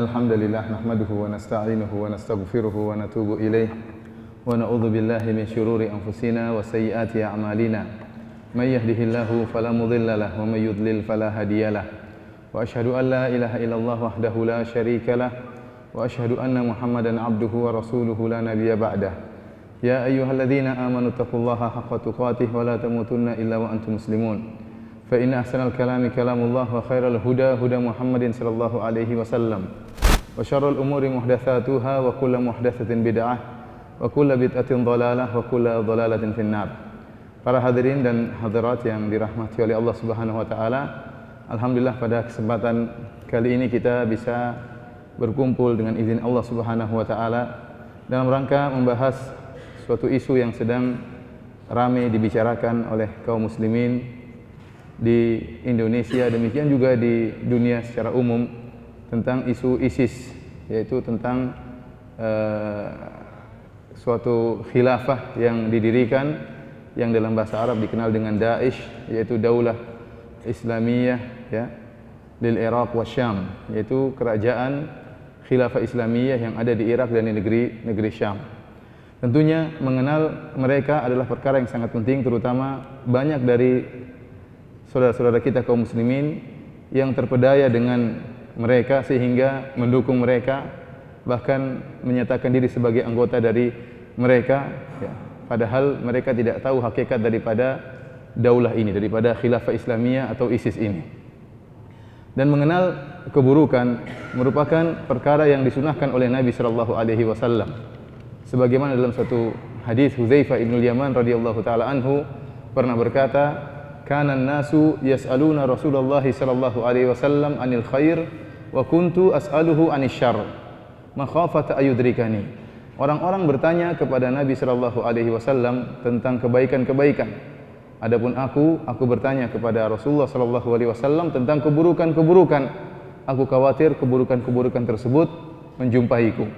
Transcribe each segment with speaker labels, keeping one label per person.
Speaker 1: Alhamdulillah nahmaduhu wa nasta'inuhu wa nastaghfiruhu wa natubu ilaih wa na'udzu billahi min syururi anfusina wa sayyiati a'malina may yahdihillahu fala mudilla lahu wa may yudlil fala hadiyalah wa asyhadu an la ilaha illallah wahdahu la syarika lah wa asyhadu anna Muhammadan abduhu wa rasuluhu la nabiyya ba'dah. Ya ayyuhalladzina amanu taqullaha haqqa tuqatih wa la tamutunna illa wa antum muslimun. Fa inna ahsanal kalami kalamullah wa khairal huda huda Muhammadin sallallahu alaihi wasallam. Wa syarrul umuri muhdatsatuha wa kullu muhdatsatin bid'ah wa kullu bid'atin dhalalah wa kullu dhalalatin finnar. Para hadirin dan hadirat yang dirahmati oleh Allah Subhanahu wa taala, alhamdulillah pada kesempatan kali ini kita bisa berkumpul dengan izin Allah Subhanahu wa taala dalam rangka membahas suatu isu yang sedang ramai dibicarakan oleh kaum muslimin di Indonesia, demikian juga di dunia secara umum, tentang isu ISIS, yaitu tentang suatu khilafah yang didirikan yang dalam bahasa Arab dikenal dengan Daesh, yaitu Daulah Islamiyah ya, lil Iraq wa Syam, yaitu kerajaan khilafah Islamiyah yang ada di Irak dan di negeri Syam. Tentunya mengenal mereka adalah perkara yang sangat penting, terutama banyak dari saudara-saudara kita kaum muslimin yang terpedaya dengan mereka sehingga mendukung mereka, bahkan menyatakan diri sebagai anggota dari mereka ya, padahal mereka tidak tahu hakikat daripada daulah ini, daripada khilafah Islamiyah atau ISIS ini. Dan mengenal keburukan merupakan perkara yang disunahkan oleh Nabi sallallahu alaihi wasallam. Sebagaimana dalam satu hadis Hudzaifah bin Yaman radhiyallahu taala anhu pernah berkata, kana an-nasu yas'aluna Rasulullah sallallahu alaihi wasallam 'anil khair wa kuntu as'aluhu 'anil syarr makhafata ayudrikani. Orang-orang bertanya kepada Nabi sallallahu alaihi wasallam tentang kebaikan-kebaikan. Adapun aku bertanya kepada Rasulullah sallallahu alaihi wasallam tentang keburukan-keburukan. Aku khawatir keburukan-keburukan tersebut menjumpaiku.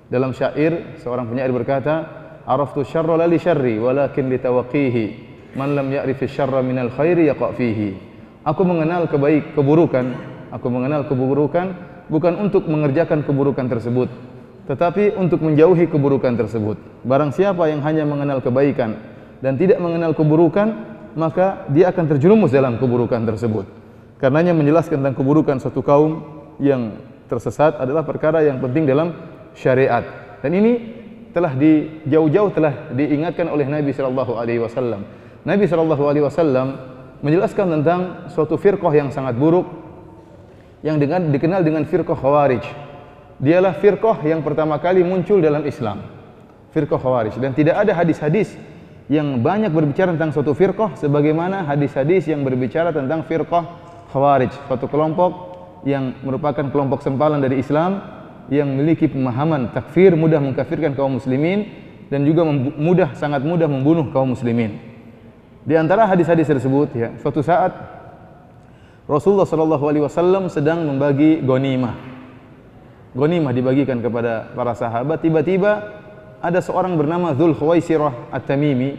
Speaker 1: Dalam syair seorang penyair berkata, araftu syarra la li syarri walakin li tawqihi. Man lam ya'rifi syarra minal khairi yaqa fihi. Aku mengenal keburukan bukan untuk mengerjakan keburukan tersebut, tetapi untuk menjauhi keburukan tersebut. Barang siapa yang hanya mengenal kebaikan dan tidak mengenal keburukan, maka dia akan terjerumus dalam keburukan tersebut. Karenanya menjelaskan tentang keburukan suatu kaum yang tersesat adalah perkara yang penting dalam syariat. Dan ini jauh-jauh telah diingatkan oleh Nabi sallallahu alaihi wasallam. Nabi SAW menjelaskan tentang suatu firqah yang sangat buruk yang dikenal dengan firqah Khawarij. Dialah firqah yang pertama kali muncul dalam Islam, firqah Khawarij, dan tidak ada hadis-hadis yang banyak berbicara tentang suatu firqah sebagaimana hadis-hadis yang berbicara tentang firqah Khawarij, suatu kelompok yang merupakan kelompok sempalan dari Islam yang memiliki pemahaman takfir, mudah mengkafirkan kaum muslimin dan juga sangat mudah membunuh kaum muslimin. Di antara hadis-hadis tersebut ya, suatu saat Rasulullah sallallahu alaihi wasallam sedang membagi ghanimah. Ghanimah dibagikan kepada para sahabat, tiba-tiba ada seorang bernama Dzul Khuwaisirah At-Tamimi,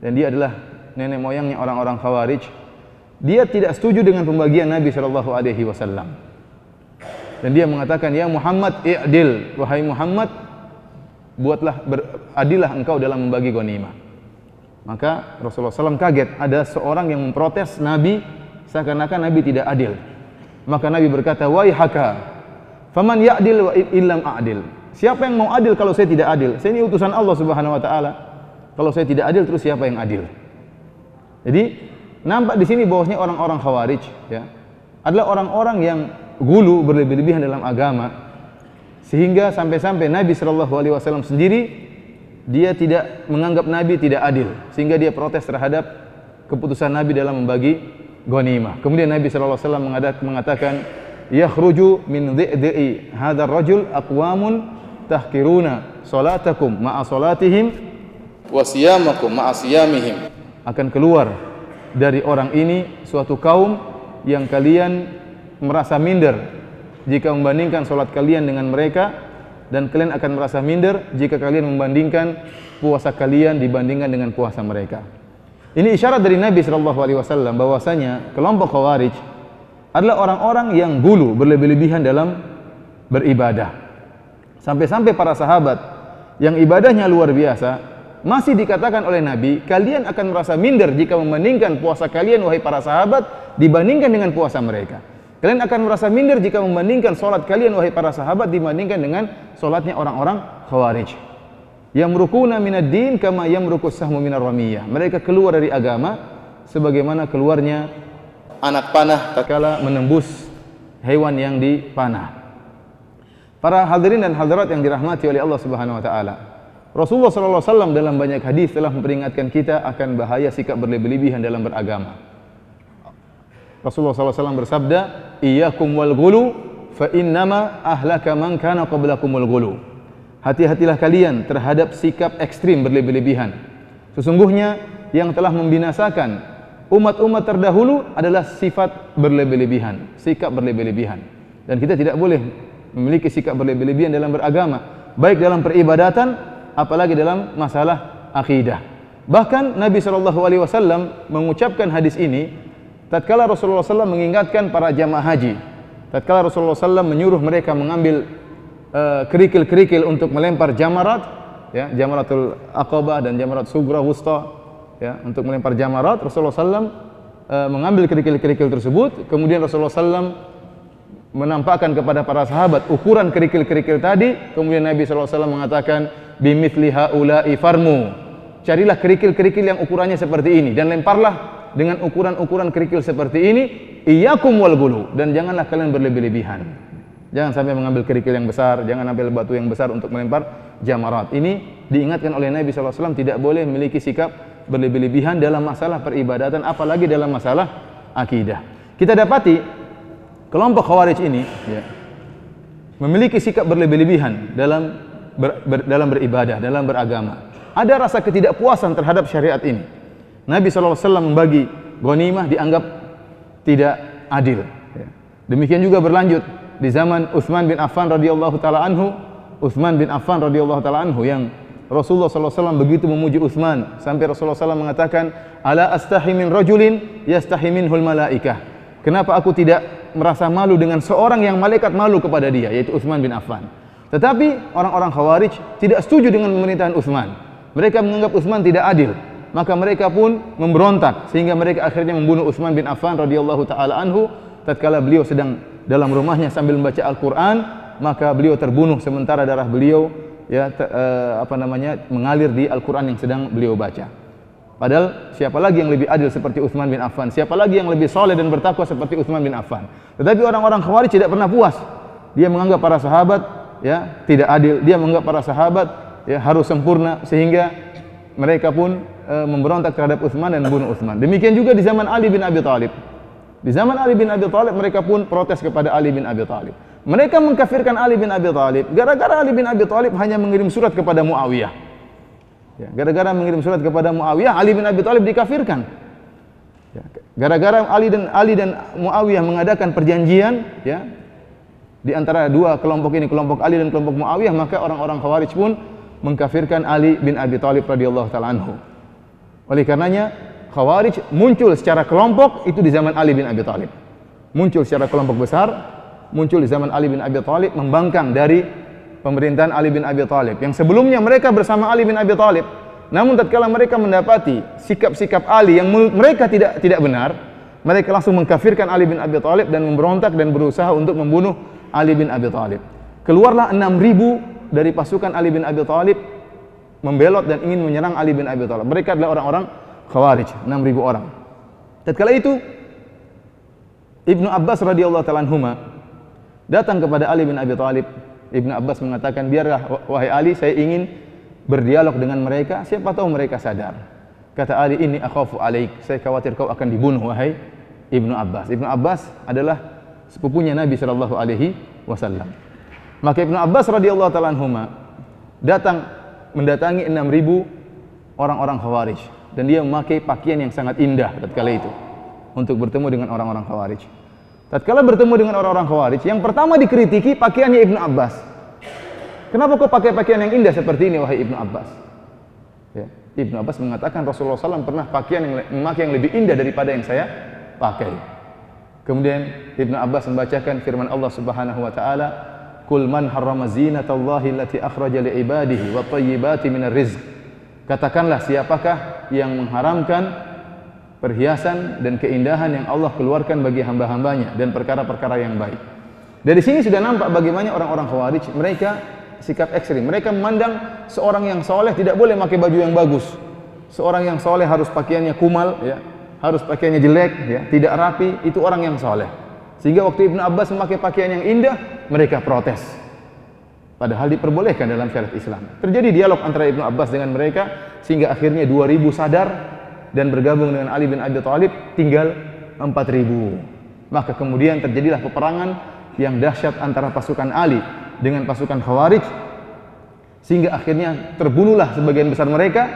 Speaker 1: dan dia adalah nenek moyangnya orang-orang Khawarij. Dia tidak setuju dengan pembagian Nabi sallallahu alaihi wasallam. Dan dia mengatakan, "Ya Muhammad, i'dil, wahai Muhammad, adilah engkau dalam membagi ghanimah." Maka Rasulullah SAW kaget, ada seorang yang memprotes Nabi seakan-akan Nabi tidak adil. Maka Nabi berkata, "Waihaka, faman ya'dil wa illam a'dil." Siapa yang mau adil kalau saya tidak adil? Saya ini utusan Allah Subhanahu wa taala. Kalau saya tidak adil, terus siapa yang adil? Jadi nampak di sini bahwasanya orang-orang Khawarij ya, adalah orang-orang yang gulu, berlebih-lebihan dalam agama, sehingga sampai-sampai Nabi sallallahu alaihi wasallam sendiri dia tidak menganggap Nabi tidak adil, sehingga dia protes terhadap keputusan Nabi dalam membagi ghanimah. Kemudian Nabi sallallahu alaihi wasallam mengatakan, "Yakhruju min dhi'i hadzal rajul aqwamun tahkiruna salatakum ma'a salatihim wa siyamakum ma'a siyamihim." Akan keluar dari orang ini suatu kaum yang kalian merasa minder jika membandingkan salat kalian dengan mereka, dan kalian akan merasa minder jika kalian membandingkan puasa kalian dibandingkan dengan puasa mereka. Ini isyarat dari Nabi sallallahu alaihi wasallam bahwasanya kelompok Khawarij adalah orang-orang yang gulu, berlebih-lebihan dalam beribadah. Sampai-sampai para sahabat yang ibadahnya luar biasa masih dikatakan oleh Nabi, kalian akan merasa minder jika membandingkan puasa kalian wahai para sahabat dibandingkan dengan puasa mereka. Kalian akan merasa minder jika membandingkan salat kalian wahai para sahabat dibandingkan dengan salatnya orang-orang Khawarij. Yamrukuna minad din kama yamrukus sahmu minar ramiyah. Mereka keluar dari agama sebagaimana keluarnya anak panah tatkala menembus hewan yang dipanah. Para hadirin dan hadirat yang dirahmati oleh Allah Subhanahu wa taala. Rasulullah sallallahu alaihi wasallam dalam banyak hadis telah memperingatkan kita akan bahaya sikap berlebih-lebihan dalam beragama. Rasulullah sallallahu alaihi wasallam bersabda, "Iyyakum wal ghulu fa innama ahlaka man kana qablakumul ghulu." Hati-hatilah kalian terhadap sikap ekstrim berlebih-lebihan. Sesungguhnya yang telah membinasakan umat-umat terdahulu adalah sifat berlebih-lebihan, sikap berlebih-lebihan. Dan kita tidak boleh memiliki sikap berlebih-lebihan dalam beragama, baik dalam peribadatan apalagi dalam masalah akidah. Bahkan Nabi SAW mengucapkan hadis ini tatkala Rasulullah SAW mengingatkan para jamaah haji. Tatkala Rasulullah SAW menyuruh mereka mengambil kerikil-kerikil untuk melempar jamarat, ya, jamaratul aqabah dan jamarat sugra wusta, ya, untuk melempar jamarat, Rasulullah SAW mengambil kerikil-kerikil tersebut. Kemudian Rasulullah SAW menampakkan kepada para sahabat ukuran kerikil-kerikil tadi. Kemudian Nabi SAW mengatakan, bimithli haula'i farmu. Carilah kerikil-kerikil yang ukurannya seperti ini dan lemparlah dengan ukuran-ukuran kerikil seperti ini. Iyyakum wal ghulu, dan janganlah kalian berlebih-lebihan. Jangan sampai mengambil kerikil yang besar, jangan ambil batu yang besar untuk melempar jamarat. Ini diingatkan oleh Nabi SAW, tidak boleh memiliki sikap berlebih-lebihan dalam masalah peribadatan, apalagi dalam masalah akidah. Kita dapati kelompok Khawarij ini, ya, memiliki sikap berlebih-lebihan dalam beribadah, dalam beragama. Ada rasa ketidakpuasan terhadap syariat ini. Nabi SAW membagi ghanimah dianggap tidak adil. Demikian juga berlanjut di zaman Utsman bin Affan radhiyallahu taala anhu. Utsman bin Affan radhiyallahu taala anhu yang Rasulullah SAW begitu memuji Utsman sampai Rasulullah SAW mengatakan, ala astahi min rajulin yastahi minhul malaikah. Kenapa aku tidak merasa malu dengan seorang yang malaikat malu kepada dia, yaitu Utsman bin Affan. Tetapi orang-orang Khawarij tidak setuju dengan pemerintahan Utsman. Mereka menganggap Utsman tidak adil. Maka mereka pun memberontak sehingga mereka akhirnya membunuh Utsman bin Affan radhiyallahu taala anhu tatkala beliau sedang dalam rumahnya sambil membaca Al-Qur'an, maka beliau terbunuh sementara darah beliau mengalir di Al-Qur'an yang sedang beliau baca. Padahal siapa lagi yang lebih adil seperti Utsman bin Affan? Siapa lagi yang lebih saleh dan bertakwa seperti Utsman bin Affan? Tetapi orang-orang Khawarij tidak pernah puas. Dia menganggap para sahabat, ya, tidak adil. Dia menganggap para sahabat, ya, harus sempurna, sehingga mereka pun memberontak terhadap Utsman dan membunuh Utsman. Demikian juga di zaman Ali bin Abi Thalib. Di zaman Ali bin Abi Thalib mereka pun protes kepada Ali bin Abi Thalib. Mereka mengkafirkan Ali bin Abi Thalib gara-gara Ali bin Abi Thalib hanya mengirim surat kepada Muawiyah. Ya, gara-gara mengirim surat kepada Muawiyah, Ali bin Abi Thalib dikafirkan. Ya, gara-gara Ali dan Muawiyah mengadakan perjanjian, ya, di antara dua kelompok ini, kelompok Ali dan kelompok Muawiyah, maka orang-orang Khawarij pun mengkafirkan Ali bin Abi Thalib radhiyallahu taala anhu. Oleh karenanya Khawarij muncul secara kelompok itu di zaman Ali bin Abi Thalib. Muncul secara kelompok besar, muncul di zaman Ali bin Abi Thalib, membangkang dari pemerintahan Ali bin Abi Thalib. Yang sebelumnya mereka bersama Ali bin Abi Thalib. Namun tatkala mereka mendapati sikap-sikap Ali yang mereka tidak benar, mereka langsung mengkafirkan Ali bin Abi Thalib dan memberontak dan berusaha untuk membunuh Ali bin Abi Thalib. Keluarlah 6.000 dari pasukan Ali bin Abi Thalib membelot dan ingin menyerang Ali bin Abi Thalib. Mereka adalah orang-orang Khawarij, 6.000 orang. Tatkala itu Ibnu Abbas radhiyallahu ta'ala anhuma datang kepada Ali bin Abi Thalib. Ibnu Abbas mengatakan, biarlah wahai Ali, saya ingin berdialog dengan mereka, siapa tahu mereka sadar. Kata Ali, ini akhafu alaik, saya khawatir kau akan dibunuh wahai Ibnu Abbas. Ibnu Abbas adalah sepupunya Nabi sallallahu alaihi wasallam. Maka Ibnu Abbas radhiyallahu ta'ala anhuma mendatangi 6.000 orang-orang Khawarij dan dia memakai pakaian yang sangat indah tatkala itu untuk bertemu dengan orang-orang Khawarij. Tatkala bertemu dengan orang-orang Khawarij, yang pertama dikritiki pakaiannya Ibnu Abbas. Kenapa kau pakai pakaian yang indah seperti ini wahai Ibnu Abbas? Ya, Ibnu Abbas mengatakan Rasulullah SAW pernah memakai yang lebih indah daripada yang saya pakai. Kemudian Ibnu Abbas membacakan firman Allah Subhanahu wa taala, Qul man harrama zinatallahi allati akhraja li ibadihi wa thayyibati minar rizq. Katakanlah, siapakah yang mengharamkan perhiasan dan keindahan yang Allah keluarkan bagi hamba-hambanya dan perkara-perkara yang baik. Dari sini sudah nampak bagaimana orang-orang Khawarij, mereka sikap ekstrim. Mereka memandang seorang yang soleh tidak boleh pakai baju yang bagus. Seorang yang soleh harus pakaiannya kumal, ya, harus pakaiannya jelek, ya, tidak rapi. Itu orang yang soleh. Sehingga waktu Ibnu Abbas memakai pakaian yang indah, mereka protes. Padahal diperbolehkan dalam syariat Islam. Terjadi dialog antara Ibnu Abbas dengan mereka, sehingga akhirnya 2000 sadar dan bergabung dengan Ali bin Abi Thalib, tinggal 4000. Maka kemudian terjadilah peperangan yang dahsyat antara pasukan Ali dengan pasukan Khawarij, sehingga akhirnya terbunuhlah sebagian besar mereka,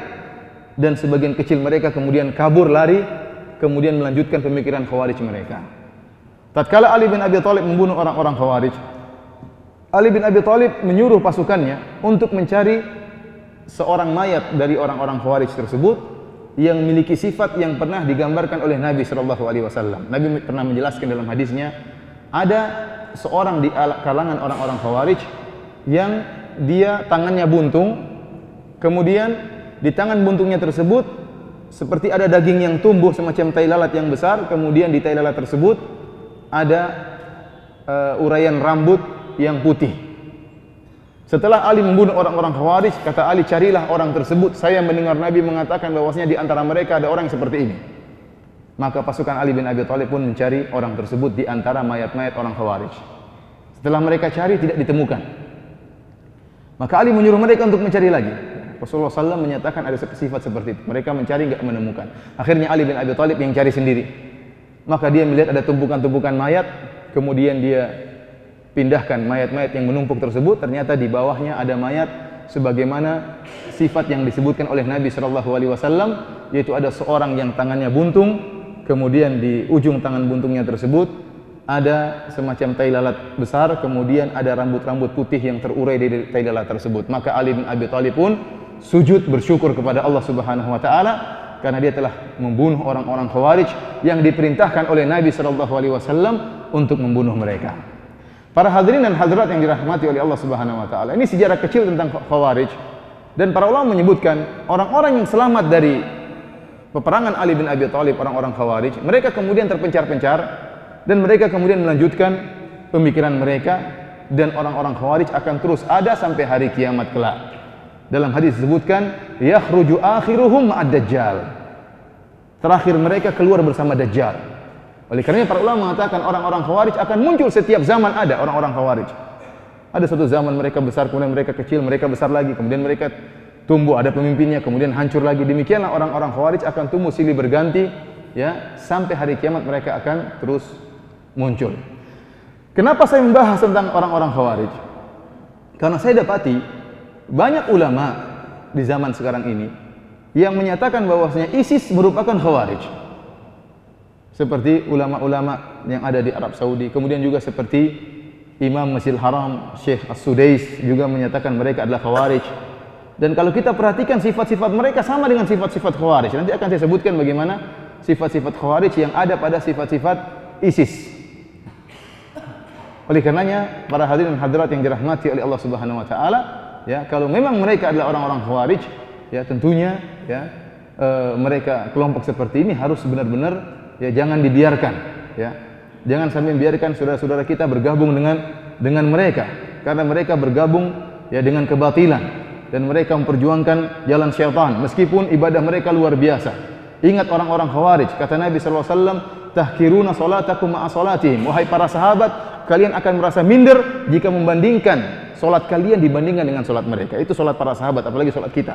Speaker 1: dan sebagian kecil mereka kemudian kabur lari, kemudian melanjutkan pemikiran Khawarij mereka. Tatkala Ali bin Abi Thalib membunuh orang-orang Khawarij, Ali bin Abi Thalib menyuruh pasukannya untuk mencari seorang mayat dari orang-orang Khawarij tersebut yang memiliki sifat yang pernah digambarkan oleh Nabi SAW. Nabi pernah menjelaskan dalam hadisnya, ada seorang di kalangan orang-orang Khawarij yang dia tangannya buntung, kemudian di tangan buntungnya tersebut seperti ada daging yang tumbuh semacam tai lalat yang besar, kemudian di tai lalat tersebut ada uraian rambut yang putih. Setelah Ali membunuh orang-orang Khawarij, kata Ali, carilah orang tersebut. Saya mendengar Nabi mengatakan bahwasanya di antara mereka ada orang yang seperti ini. Maka pasukan Ali bin Abi Thalib pun mencari orang tersebut di antara mayat-mayat orang Khawarij. Setelah mereka cari, tidak ditemukan. Maka Ali menyuruh mereka untuk mencari lagi. Rasulullah SAW menyatakan ada sifat seperti itu. Mereka mencari, enggak menemukan. Akhirnya Ali bin Abi Thalib yang cari sendiri. Maka dia melihat ada tumpukan-tumpukan mayat, kemudian dia pindahkan mayat-mayat yang menumpuk tersebut. Ternyata di bawahnya ada mayat sebagaimana sifat yang disebutkan oleh Nabi SAW, yaitu ada seorang yang tangannya buntung, kemudian di ujung tangan buntungnya tersebut ada semacam tai lalat besar, kemudian ada rambut-rambut putih yang terurai dari tai lalat tersebut. Maka Ali bin Abi Thalib pun sujud bersyukur kepada Allah Subhanahu wa taala karena dia telah membunuh orang-orang Khawarij yang diperintahkan oleh Nabi SAW untuk membunuh mereka. Para hadirin dan hadirat yang dirahmati oleh Allah Subhanahu wa taala, ini sejarah kecil tentang Khawarij, dan para ulama menyebutkan orang-orang yang selamat dari peperangan Ali bin Abi Thalib, orang-orang Khawarij, mereka kemudian terpencar-pencar dan mereka kemudian melanjutkan pemikiran mereka, dan orang-orang Khawarij akan terus ada sampai hari kiamat kelak. Dalam hadis disebutkan, yakhruju akhiruhum ma'ad dajjal. Terakhir mereka keluar bersama Dajjal. Oleh karena para ulama mengatakan orang-orang Khawarij akan muncul setiap zaman, ada orang-orang Khawarij. Ada satu zaman mereka besar, kemudian mereka kecil, mereka besar lagi, kemudian mereka tumbuh, ada pemimpinnya, kemudian hancur lagi. Demikianlah orang-orang Khawarij akan tumbuh silih berganti, ya, sampai hari kiamat mereka akan terus muncul. Kenapa saya membahas tentang orang-orang Khawarij? Karena saya dapati banyak ulama di zaman sekarang ini yang menyatakan bahwasanya ISIS merupakan Khawarij. Seperti ulama-ulama yang ada di Arab Saudi, kemudian juga seperti Imam Masjidil Haram, Syekh As-Sudais juga menyatakan mereka adalah Khawarij. Dan kalau kita perhatikan sifat-sifat mereka sama dengan sifat-sifat Khawarij. Nanti akan saya sebutkan bagaimana sifat-sifat Khawarij yang ada pada sifat-sifat ISIS. Oleh karenanya, para hadirin dan hadirat yang dirahmati oleh Allah Subhanahu wa taala, ya, kalau memang mereka adalah orang-orang Khawarij, ya tentunya, ya, mereka kelompok seperti ini harus benar-benar, ya, jangan dibiarkan, ya. Jangan sampai membiarkan saudara-saudara kita bergabung dengan mereka, karena mereka bergabung, ya, dengan kebatilan dan mereka memperjuangkan jalan syaitan meskipun ibadah mereka luar biasa. Ingat orang-orang Khawarij, kata Nabi SAW, tahkiruna salatakum ma'a salatihim. Wahai para sahabat, kalian akan merasa minder jika membandingkan solat kalian dibandingkan dengan solat mereka. Itu solat para sahabat, apalagi solat kita.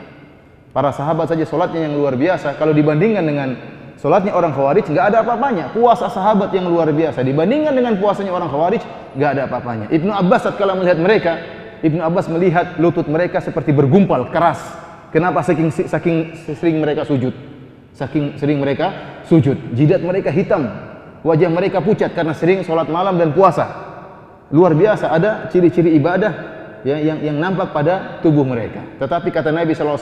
Speaker 1: Para sahabat saja solatnya yang luar biasa, kalau dibandingkan dengan solatnya orang Khawarij, nggak ada apa-apanya. Puasa sahabat yang luar biasa dibandingkan dengan puasanya orang Khawarij, nggak ada apa-apanya. Ibnu Abbas tatkala melihat mereka, Ibnu Abbas melihat lutut mereka seperti bergumpal keras. Kenapa? Saking sering mereka sujud. Saking sering mereka sujud. Jidat mereka hitam, wajah mereka pucat karena sering sholat malam dan puasa. Luar biasa, ada ciri-ciri ibadah, ya, yang nampak pada tubuh mereka. Tetapi kata Nabi SAW,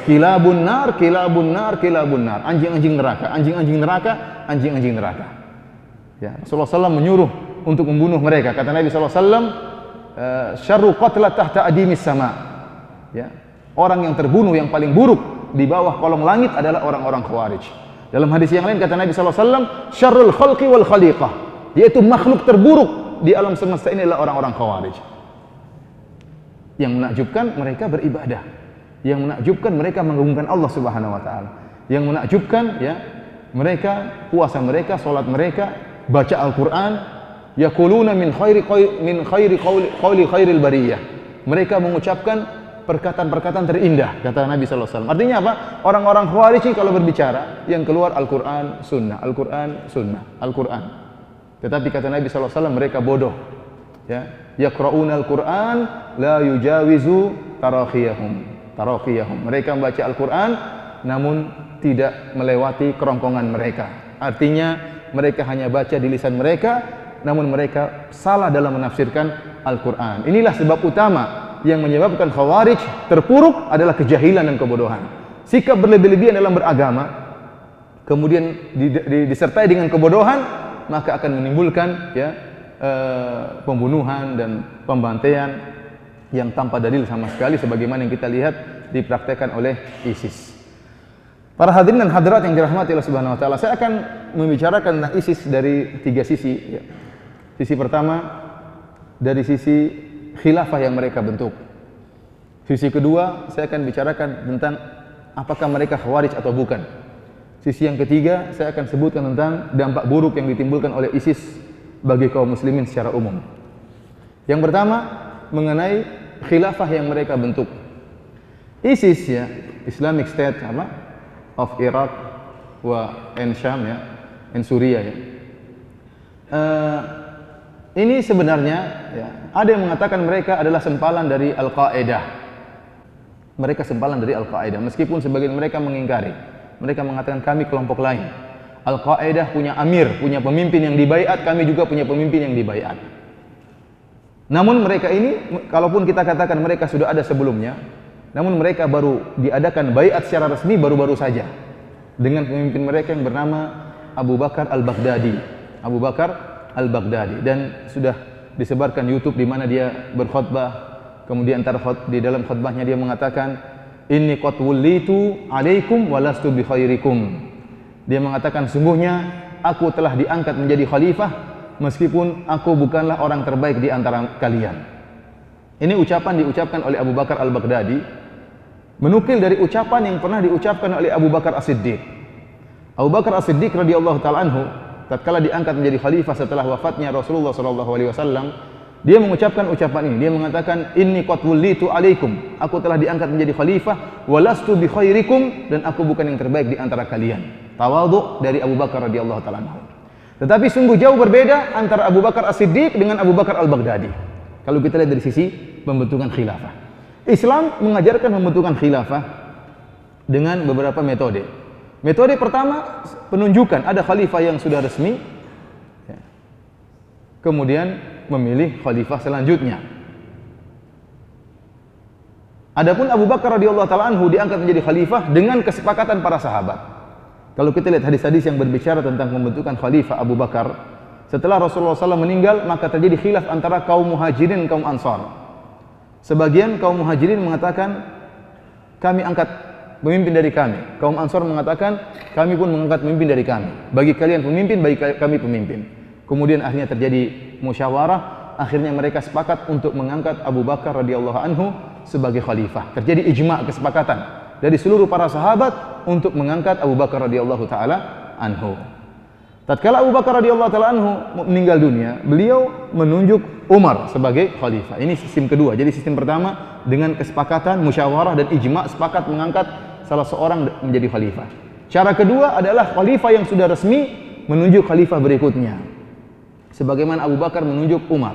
Speaker 1: kilabun nar, kilabun nar, kilabun nar. Anjing-anjing neraka, anjing-anjing neraka, anjing-anjing neraka. Ya, Rasulullah SAW menyuruh untuk membunuh mereka. Kata Nabi SAW, syarru qatla tahta adimis sama. Ya. Orang yang terbunuh yang paling buruk di bawah kolong langit adalah orang-orang Khawarij. Dalam hadis yang lain kata Nabi sallallahu alaihi wasallam, syarrul khalqi wal khaliqah, yaitu makhluk terburuk di alam semesta ini adalah orang-orang Khawarij. Yang menakjubkan mereka beribadah. Yang menakjubkan mereka mengagungkan Allah Subhanahu wa taala. Yang menakjubkan ya, mereka puasa mereka, salat mereka, baca Al-Qur'an, yaquluna min khairi qawli khairil bariyah. Mereka mengucapkan perkataan-perkataan terindah, kata Nabi sallallahu alaihi wasallam. Artinya apa? Orang-orang Khawarij kalau berbicara yang keluar Al-Qur'an, sunnah, Al-Qur'an, sunnah, Al-Qur'an. Tetapi kata Nabi sallallahu alaihi wasallam mereka bodoh. Ya, yaqra'una Al-Qur'an la yujawizu taraqiyahum. Mereka membaca Al-Qur'an namun tidak melewati kerongkongan mereka. Artinya mereka hanya baca di lisan mereka namun mereka salah dalam menafsirkan Al-Qur'an. Inilah sebab utama yang menyebabkan Khawarij terpuruk adalah kejahilan dan kebodohan. Sikap berlebih-lebihan dalam beragama kemudian disertai dengan kebodohan, maka akan menimbulkan ya pembunuhan dan pembantaian yang tanpa dalil sama sekali sebagaimana yang kita lihat dipraktekkan oleh ISIS. Para hadirin dan hadirat yang dirahmati Allah Subhanahu wa taala, saya akan membicarakan tentang ISIS dari 3 sisi ya. Sisi pertama dari sisi khilafah yang mereka bentuk. Sisi kedua, saya akan bicarakan tentang apakah mereka Khawarij atau bukan. Sisi yang ketiga, saya akan sebutkan tentang dampak buruk yang ditimbulkan oleh ISIS bagi kaum muslimin secara umum. Yang pertama, mengenai khilafah yang mereka bentuk. ISIS ya, Islamic State of Iraq and Syam ya, and Suria ya. Ini sebenarnya ya, ada yang mengatakan mereka adalah sempalan dari Al-Qaeda. Mereka sempalan dari Al-Qaeda meskipun sebagian mereka mengingkari. Mereka mengatakan kami kelompok lain. Al-Qaeda punya amir, punya pemimpin yang dibaiat, kami juga punya pemimpin yang dibaiat. Namun mereka ini, kalaupun kita katakan mereka sudah ada sebelumnya, namun mereka baru diadakan baiat secara resmi baru-baru saja dengan pemimpin mereka yang bernama Abu Bakar Al-Baghdadi. Abu Bakar Al-Baghdadi, dan sudah disebarkan YouTube di mana dia berkhutbah. Kemudian di dalam khutbahnya dia mengatakan, inni qad wullitu alaikum walastu bi khairikum. Dia mengatakan sungguhnya aku telah diangkat menjadi khalifah meskipun aku bukanlah orang terbaik di antara kalian. Ini ucapan diucapkan oleh Abu Bakar Al-Baghdadi, menukil dari ucapan yang pernah diucapkan oleh Abu Bakar As-Siddiq. Abu Bakar As-Siddiq radhiyallahu taala anhu tatkala diangkat menjadi khalifah setelah wafatnya Rasulullah sallallahu alaihi wasallam, dia mengucapkan ucapan ini. Dia mengatakan, inni qad wullitu alaikum, aku telah diangkat menjadi khalifah, walastu bi khairikum, dan aku bukan yang terbaik di antara kalian. Tawadhu dari Abu Bakar radhiyallahu taala anhu. Tetapi sungguh jauh berbeda antara Abu Bakar As-Siddiq dengan Abu Bakar Al-Baghdadi. Kalau kita lihat dari sisi pembentukan khilafah. Islam mengajarkan pembentukan khilafah dengan beberapa metode. Metode pertama, penunjukan, ada khalifah yang sudah resmi, ya, kemudian memilih khalifah selanjutnya. Adapun Abu Bakar radhiyallahu taala anhu diangkat menjadi khalifah dengan kesepakatan para sahabat. Kalau kita lihat hadis-hadis yang berbicara tentang pembentukan khalifah Abu Bakar, setelah Rasulullah SAW meninggal, maka terjadi khilaf antara kaum muhajirin dan kaum ansar. Sebagian kaum muhajirin mengatakan, kami angkat pemimpin dari kami. Kaum Ansar mengatakan, kami pun mengangkat pemimpin dari kami. Bagi kalian pemimpin, bagi kami pemimpin. Kemudian akhirnya terjadi musyawarah, akhirnya mereka sepakat untuk mengangkat Abu Bakar radhiyallahu anhu sebagai khalifah. Terjadi ijma', kesepakatan dari seluruh para sahabat untuk mengangkat Abu Bakar radhiyallahu taala anhu. Tatkala Abu Bakar radhiyallahu taala anhu meninggal dunia, beliau menunjuk Umar sebagai khalifah. Ini sistem kedua. Jadi sistem pertama dengan kesepakatan, musyawarah dan ijma' sepakat mengangkat salah seorang menjadi khalifah. Cara kedua adalah khalifah yang sudah resmi menunjuk khalifah berikutnya. Sebagaimana Abu Bakar menunjuk Umar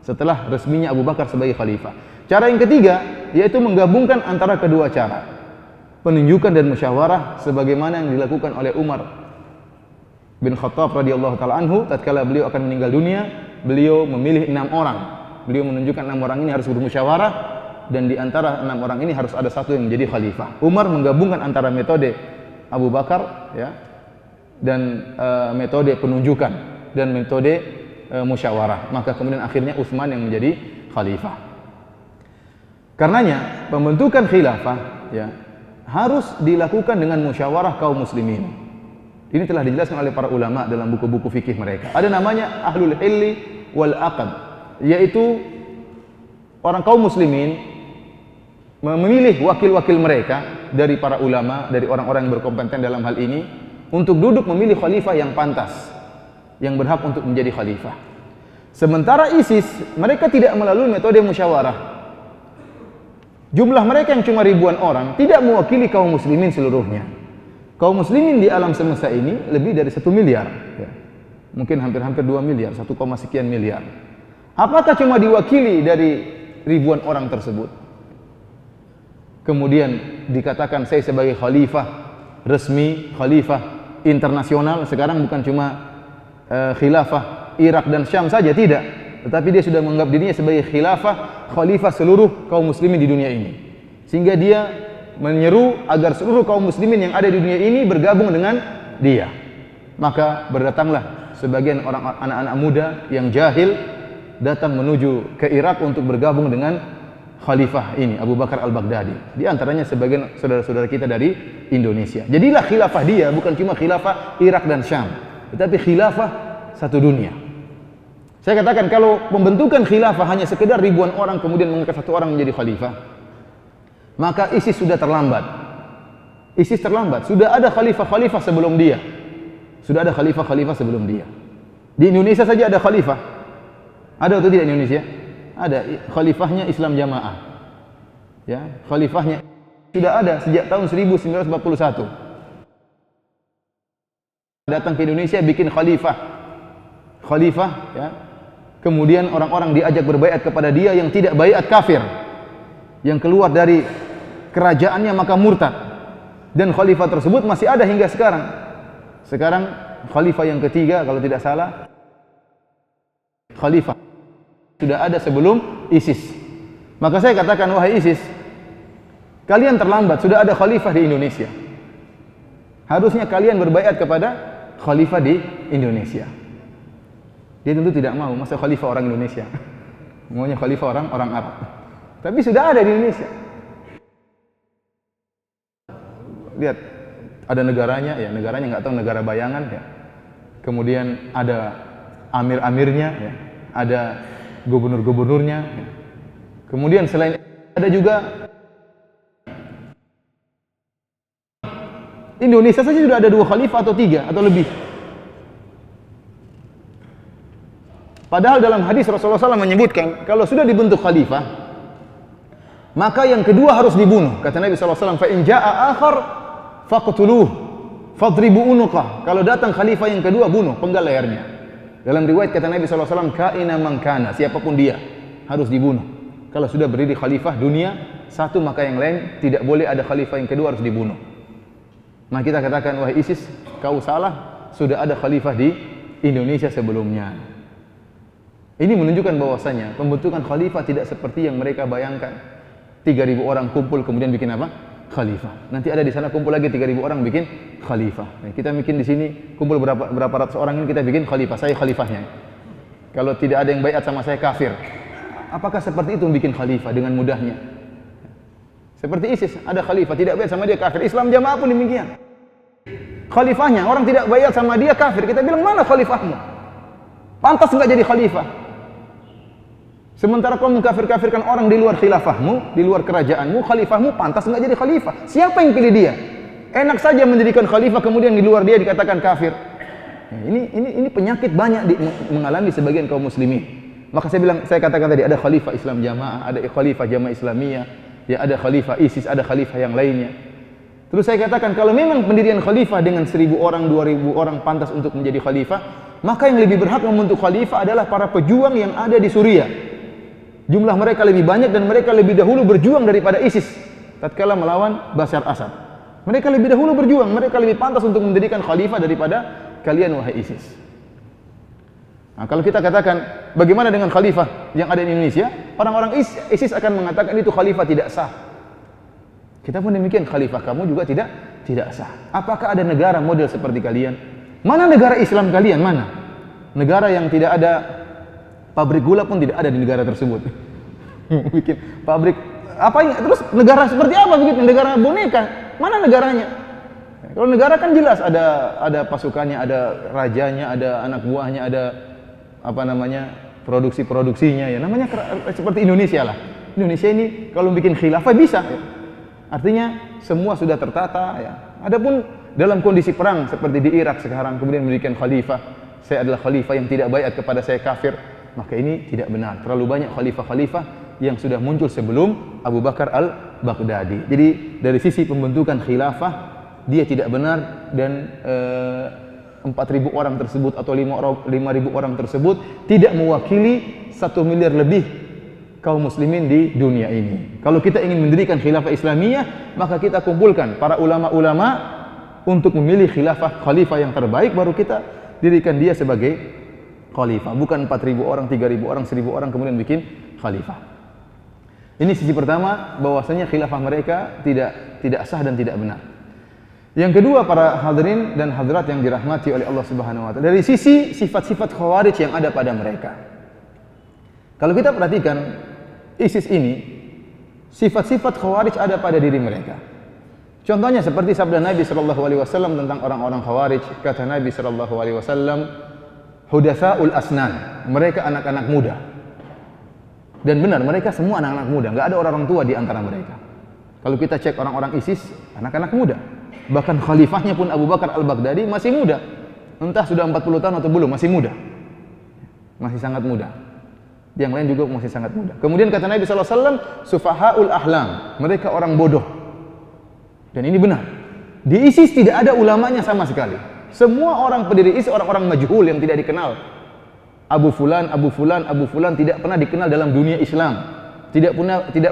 Speaker 1: setelah resminya Abu Bakar sebagai khalifah. Cara yang ketiga yaitu menggabungkan antara kedua cara. Penunjukan dan musyawarah sebagaimana yang dilakukan oleh Umar bin Khattab radhiyallahu taala anhu tatkala beliau akan meninggal dunia, beliau memilih 6 orang. Beliau menunjukkan 6 orang ini harus bermusyawarah, dan di antara 6 orang ini harus ada satu yang menjadi khalifah. Umar menggabungkan antara metode Abu Bakar ya dan metode penunjukan dan metode musyawarah. Maka kemudian akhirnya Utsman yang menjadi khalifah. Karenanya pembentukan khilafah ya harus dilakukan dengan musyawarah kaum muslimin. Ini telah dijelaskan oleh para ulama dalam buku-buku fikih mereka. Ada namanya ahlul hilli wal aqd, yaitu orang kaum muslimin memilih wakil-wakil mereka dari para ulama, dari orang-orang yang berkompeten dalam hal ini untuk duduk memilih khalifah yang pantas, yang berhak untuk menjadi khalifah. Sementara ISIS, mereka tidak melalui metode musyawarah. Jumlah mereka yang cuma ribuan orang tidak mewakili kaum muslimin seluruhnya. Kaum muslimin di alam semesta ini lebih dari 1 miliar. Ya. Mungkin hampir-hampir 2 miliar, 1, sekian miliar. Apakah cuma diwakili dari ribuan orang tersebut? Kemudian dikatakan saya sebagai khalifah resmi, khalifah internasional. Sekarang bukan cuma khilafah Irak dan Syam saja, tidak. Tetapi dia sudah menganggap dirinya sebagai khilafah, khalifah seluruh kaum muslimin di dunia ini. Sehingga dia menyeru agar seluruh kaum muslimin yang ada di dunia ini bergabung dengan dia. Maka berdatanglah sebagian orang anak-anak muda yang jahil datang menuju ke Irak untuk bergabung dengan khalifah ini, Abu Bakar al-Baghdadi. Di antaranya sebagian saudara-saudara kita dari Indonesia. Jadilah khilafah dia bukan cuma khilafah Irak dan Syam, tetapi khilafah satu dunia. Saya katakan kalau pembentukan khilafah hanya sekedar ribuan orang kemudian mengangkat satu orang menjadi khalifah, maka ISIS sudah terlambat. ISIS terlambat. Sudah ada khalifah-khalifah sebelum dia. Sudah ada khalifah-khalifah sebelum dia. Di Indonesia saja ada khalifah. Ada atau tidak di Indonesia? Ada. Khalifahnya Islam Jamaah. Ya, khalifahnya sudah ada sejak tahun 1941. Datang ke Indonesia bikin khalifah. Khalifah, ya. Kemudian orang-orang diajak berbaiat kepada dia yang tidak baiat kafir. Yang keluar dari kerajaannya maka murtad. Dan khalifah tersebut masih ada hingga sekarang. Sekarang khalifah yang ketiga kalau tidak salah, khalifah sudah ada sebelum ISIS. Maka saya katakan, wahai ISIS, kalian terlambat, sudah ada khalifah di Indonesia. Harusnya kalian berbaiat kepada khalifah di Indonesia. Dia tentu tidak mau, masa khalifah orang Indonesia. Maunya khalifah orang Arab. Tapi sudah ada di Indonesia. Lihat, ada negaranya, ya negaranya nggak tahu, negara bayangan, ya. Kemudian ada amir-amirnya, ya. Ada gubernur-gubernurnya. Ya. Kemudian selain ada juga Indonesia saja sudah ada 2 khalifah atau 3 atau lebih. Padahal dalam hadis Rasulullah SAW menyebutkan kalau sudah dibentuk khalifah, maka yang kedua harus dibunuh. Kata Nabi SAW, fa in jaa akhar faqtuluh fadribu unuqah. Kalau datang khalifah yang kedua, bunuh, penggal lehernya. Dalam riwayat kata Nabi SAW, kaina man kana, siapapun dia harus dibunuh. Kalau sudah berdiri khalifah dunia satu, maka yang lain tidak boleh ada khalifah yang kedua, harus dibunuh. Nah kita katakan, wahai ISIS, kau salah, sudah ada khalifah di Indonesia sebelumnya. Ini menunjukkan bahwasanya pembentukan khalifah tidak seperti yang mereka bayangkan. 3.000 orang kumpul kemudian bikin apa? Khalifah. Nanti ada di sana kumpul lagi 3.000 orang bikin khalifah. Nah, kita bikin di sini kumpul berapa ratus orang ini kita bikin khalifah. Saya khalifahnya. Kalau tidak ada yang baiat sama saya kafir. Apakah seperti itu bikin khalifah dengan mudahnya? Seperti ISIS, ada khalifah tidak baiat sama dia kafir. Islam Jamaah pun demikian. Khalifahnya orang tidak baiat sama dia kafir. Kita bilang mana khalifahmu? Pantas enggak jadi khalifah? Sementara kau mengkafir-kafirkan orang di luar khilafahmu, di luar kerajaanmu, khalifahmu pantas enggak jadi khalifah. Siapa yang pilih dia? Enak saja mendirikan khalifah kemudian di luar dia dikatakan kafir. Nah, ini penyakit banyak mengalami sebagian kaum muslimin. Maka saya katakan tadi ada khalifah Islam Jamaah, ada khalifah Jamaah Islamiyah, ya ada khalifah ISIS, ada khalifah yang lainnya. Terus saya katakan kalau memang pendirian khalifah dengan 1.000 orang, 2.000 orang pantas untuk menjadi khalifah, maka yang lebih berhak membentuk khalifah adalah para pejuang yang ada di Suriah. Jumlah mereka lebih banyak dan mereka lebih dahulu berjuang daripada ISIS tatkala melawan Bashar Assad. Mereka lebih dahulu berjuang, mereka lebih pantas untuk mendirikan khalifah daripada kalian wahai ISIS. Nah, kalau kita katakan bagaimana dengan khalifah yang ada di Indonesia, orang-orang ISIS akan mengatakan itu khalifah tidak sah. Kita pun demikian, khalifah kamu juga tidak sah. Apakah ada negara model seperti kalian? Mana negara Islam kalian? Mana? Negara yang tidak ada pabrik gula pun tidak ada di negara tersebut. bikin pabrik apa ini? Terus negara seperti apa begitu? Negara boneka? Mana negaranya? Kalau negara kan jelas ada pasukannya, ada rajanya, ada anak buahnya, ada apa namanya produksinya ya. Namanya seperti Indonesia lah. Indonesia ini kalau bikin khilafah bisa. Ya. Artinya semua sudah tertata ya. Adapun dalam kondisi perang seperti di Irak sekarang kemudian mendirikan khalifah, saya adalah khalifah yang tidak baiat kepada saya kafir, maka ini tidak benar. Terlalu banyak khalifah-khalifah yang sudah muncul sebelum Abu Bakar al-Baghdadi. Jadi dari sisi pembentukan khilafah dia tidak benar dan 4.000 orang tersebut atau 5.000 orang tersebut tidak mewakili 1 miliar lebih kaum muslimin di dunia ini. Kalau kita ingin mendirikan khilafah Islamiyah, maka kita kumpulkan para ulama-ulama untuk memilih khalifah yang terbaik, baru kita dirikan dia sebagai khalifah. Bukan 4.000 orang, 3.000 orang, 1.000 orang kemudian bikin khalifah. Ini sisi pertama, bahwasanya khilafah mereka tidak sah dan tidak benar. Yang kedua, para hadirin dan hadirat yang dirahmati oleh Allah Subhanahu wa taala, dari sisi sifat-sifat khawarij yang ada pada mereka. Kalau kita perhatikan ISIS ini, sifat-sifat khawarij ada pada diri mereka. Contohnya seperti sabda Nabi sallallahu alaihi wasallam tentang orang-orang khawarij, kata Nabi sallallahu alaihi wasallam, hudatsaul asnan, mereka anak-anak muda. Dan benar, mereka semua anak-anak muda, enggak ada orang tua di antara mereka. Kalau kita cek orang-orang ISIS, anak-anak muda. Bahkan khalifahnya pun Abu Bakar al-Baghdadi masih muda. Entah sudah 40 tahun atau belum, masih muda. Masih sangat muda. Yang lain juga masih sangat muda. Kemudian kata Nabi sallallahu alaihi wasallam, sufahaul ahlam, mereka orang bodoh. Dan ini benar. Di ISIS tidak ada ulamanya sama sekali. Semua orang pendiri ISIS orang-orang majhul yang tidak dikenal. Abu Fulan tidak pernah dikenal dalam dunia Islam. Tidak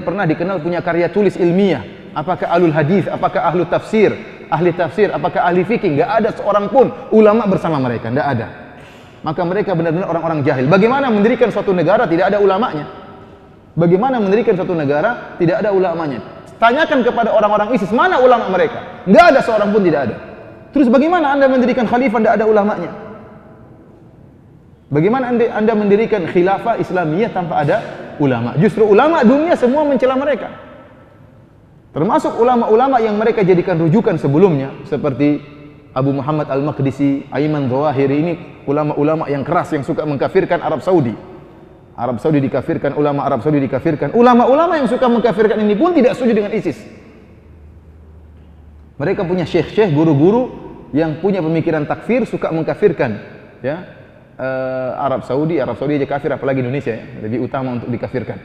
Speaker 1: pernah dikenal punya karya tulis ilmiah. Apakah ahlul hadis, apakah ahli tafsir, apakah ahli fikih? Enggak ada seorang pun ulama bersama mereka, enggak ada. Maka mereka benar-benar orang-orang jahil. Bagaimana mendirikan suatu negara tidak ada ulamanya? Bagaimana mendirikan suatu negara tidak ada ulamanya? Tanyakan kepada orang-orang ISIS, mana ulama mereka? Enggak ada seorang pun, tidak ada. Terus bagaimana Anda mendirikan khalifah tidak ada ulamanya? Bagaimana Anda mendirikan khilafah Islamiyah tanpa ada ulama? Justru ulama dunia semua mencela mereka. Termasuk ulama-ulama yang mereka jadikan rujukan sebelumnya seperti Abu Muhammad Al-Maqdisi, Ayman Zawahiri, ini ulama-ulama yang keras yang suka mengkafirkan Arab Saudi. Arab Saudi dikafirkan, ulama Arab Saudi dikafirkan. Ulama-ulama yang suka mengkafirkan ini pun tidak setuju dengan ISIS. Mereka punya syekh-syekh, guru-guru yang punya pemikiran takfir, suka mengkafirkan ya. Arab Saudi aja kafir, apalagi Indonesia ya, lebih utama untuk dikafirkan.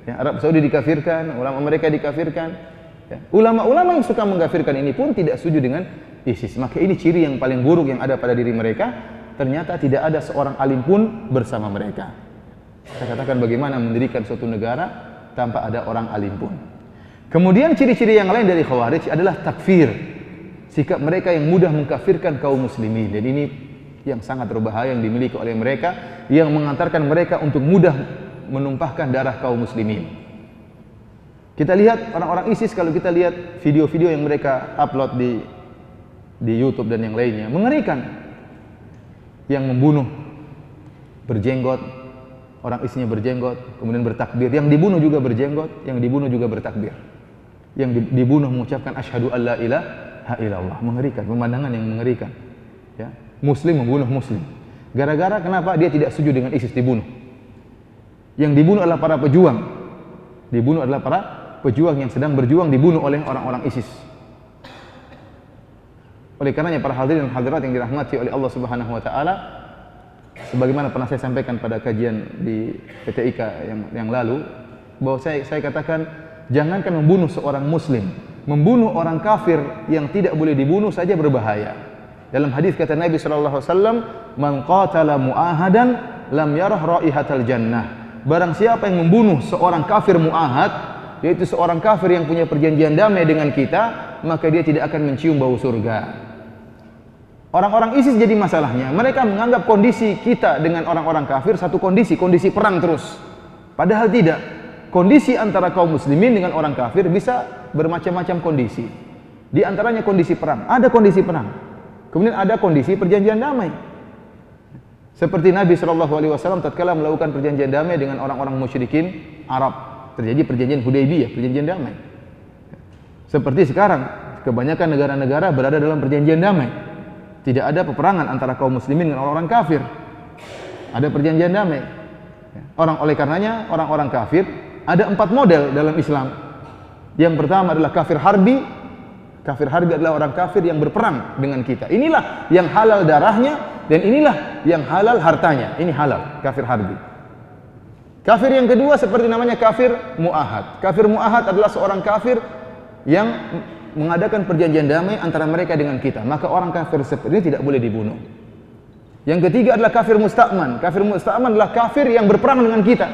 Speaker 1: Ya, Arab Saudi dikafirkan, ulama mereka dikafirkan. Ya. Ulama-ulama yang suka mengkafirkan ini pun tidak setuju dengan ISIS. Maka ini ciri yang paling buruk yang ada pada diri mereka. Ternyata tidak ada seorang alim pun bersama mereka. Saya katakan bagaimana mendirikan suatu negara tanpa ada orang alim pun. Kemudian ciri-ciri yang lain dari Khawarij adalah takfir. Sikap mereka yang mudah mengkafirkan kaum muslimin. Dan ini yang sangat berbahaya yang dimiliki oleh mereka, yang mengantarkan mereka untuk mudah menumpahkan darah kaum muslimin. Kita lihat orang-orang ISIS, kalau kita lihat video-video yang mereka upload di YouTube dan yang lainnya, mengerikan. Yang membunuh berjenggot, orang ISISnya berjenggot, kemudian bertakbir. Yang dibunuh juga berjenggot, yang dibunuh juga bertakbir. Yang dibunuh mengucapkan asyhadu alla ilaha illallah. Mengerikan, pemandangan yang mengerikan. Ya. Muslim membunuh muslim. Gara-gara kenapa? Dia tidak setuju dengan ISIS dibunuh. Yang dibunuh adalah para pejuang. Dibunuh adalah para pejuang yang sedang berjuang, dibunuh oleh orang-orang ISIS. Oleh karenanya para hadirin dan hadirat yang dirahmati oleh Allah Subhanahu wa taala, sebagaimana pernah saya sampaikan pada kajian di PTIK yang lalu, bahwa saya katakan jangankan membunuh seorang muslim, membunuh orang kafir yang tidak boleh dibunuh saja berbahaya. Dalam hadis kata Nabi sallallahu alaihi wasallam, "Man qatala mu'ahadan lam yarah raihatal jannah." Barang siapa yang membunuh seorang kafir mu'ahad, yaitu seorang kafir yang punya perjanjian damai dengan kita, maka dia tidak akan mencium bau surga. Orang-orang ISIS jadi masalahnya, mereka menganggap kondisi kita dengan orang-orang kafir satu kondisi perang terus. Padahal tidak. Kondisi antara kaum muslimin dengan orang kafir bisa bermacam-macam kondisi. Di antaranya kondisi perang. Ada kondisi perang. Kemudian ada kondisi perjanjian damai. Seperti Nabi SAW tatkala melakukan perjanjian damai dengan orang-orang musyrikin Arab. terjadi perjanjian Hudaybiyah, perjanjian damai. Seperti sekarang, kebanyakan negara-negara berada dalam perjanjian damai. Tidak ada peperangan antara kaum muslimin dengan orang-orang kafir. Ada perjanjian damai. Oleh karenanya orang-orang kafir ada 4 model dalam Islam. Yang pertama adalah kafir harbi. Kafir harbi adalah orang kafir yang berperang dengan kita. Inilah yang halal darahnya dan inilah yang halal hartanya. Ini halal, kafir harbi. Kafir yang kedua seperti namanya kafir mu'ahad. Kafir mu'ahad adalah seorang kafir yang mengadakan perjanjian damai antara mereka dengan kita. Maka orang kafir seperti ini tidak boleh dibunuh. Yang ketiga adalah kafir musta'man. Kafir musta'man adalah kafir yang berperang dengan kita,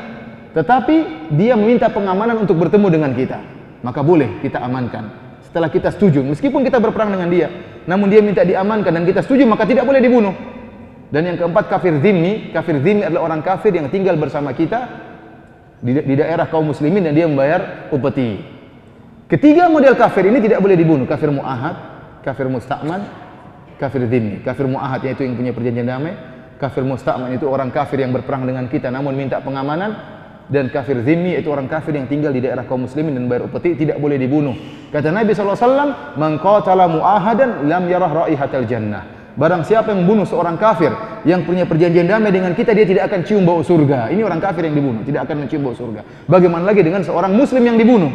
Speaker 1: tetapi dia meminta pengamanan untuk bertemu dengan kita. Maka boleh kita amankan setelah kita setuju, meskipun kita berperang dengan dia, namun dia minta diamankan dan kita setuju, maka tidak boleh dibunuh. Dan yang keempat kafir zimmi. Kafir zimmi adalah orang kafir yang tinggal bersama kita di daerah kaum muslimin dan dia membayar upeti. Ketiga model kafir ini tidak boleh dibunuh. Kafir mu'ahad, kafir musta'man, kafir zimmi. Kafir mu'ahad yaitu yang punya perjanjian damai. Kafir musta'man itu orang kafir yang berperang dengan kita namun minta pengamanan. Dan kafir zimmi itu orang kafir yang tinggal di daerah kaum muslimin dan bayar upeti, tidak boleh dibunuh. Kata Nabi SAW, "Man qatala mu'ahadan lam yarah raihatal jannah." Barang siapa yang membunuh seorang kafir yang punya perjanjian damai dengan kita, dia tidak akan cium bau surga. Ini orang kafir yang dibunuh, tidak akan mencium bau surga. Bagaimana lagi dengan seorang muslim yang dibunuh?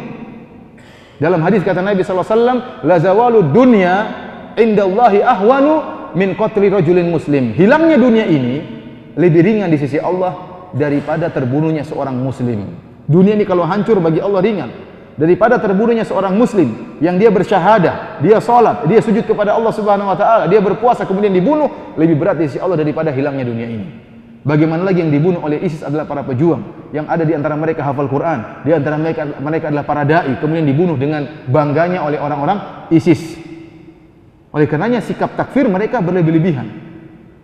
Speaker 1: Dalam hadis kata Nabi SAW, "La zawalu dunya indallahi ahwanu min qatli rajulin muslim." Hilangnya dunia ini lebih ringan di sisi Allah daripada terbunuhnya seorang muslim. Dunia ini kalau hancur bagi Allah ringan daripada terbunuhnya seorang muslim yang dia bersyahadah, dia salat, dia sujud kepada Allah Subhanahu wa taala, dia berpuasa kemudian dibunuh, lebih berat di sisi Allah daripada hilangnya dunia ini. Bagaimana lagi yang dibunuh oleh ISIS adalah para pejuang yang ada di antara mereka hafal Quran, di antara mereka adalah para dai, kemudian dibunuh dengan bangganya oleh orang-orang ISIS. Oleh karenanya sikap takfir mereka berlebih-lebihan.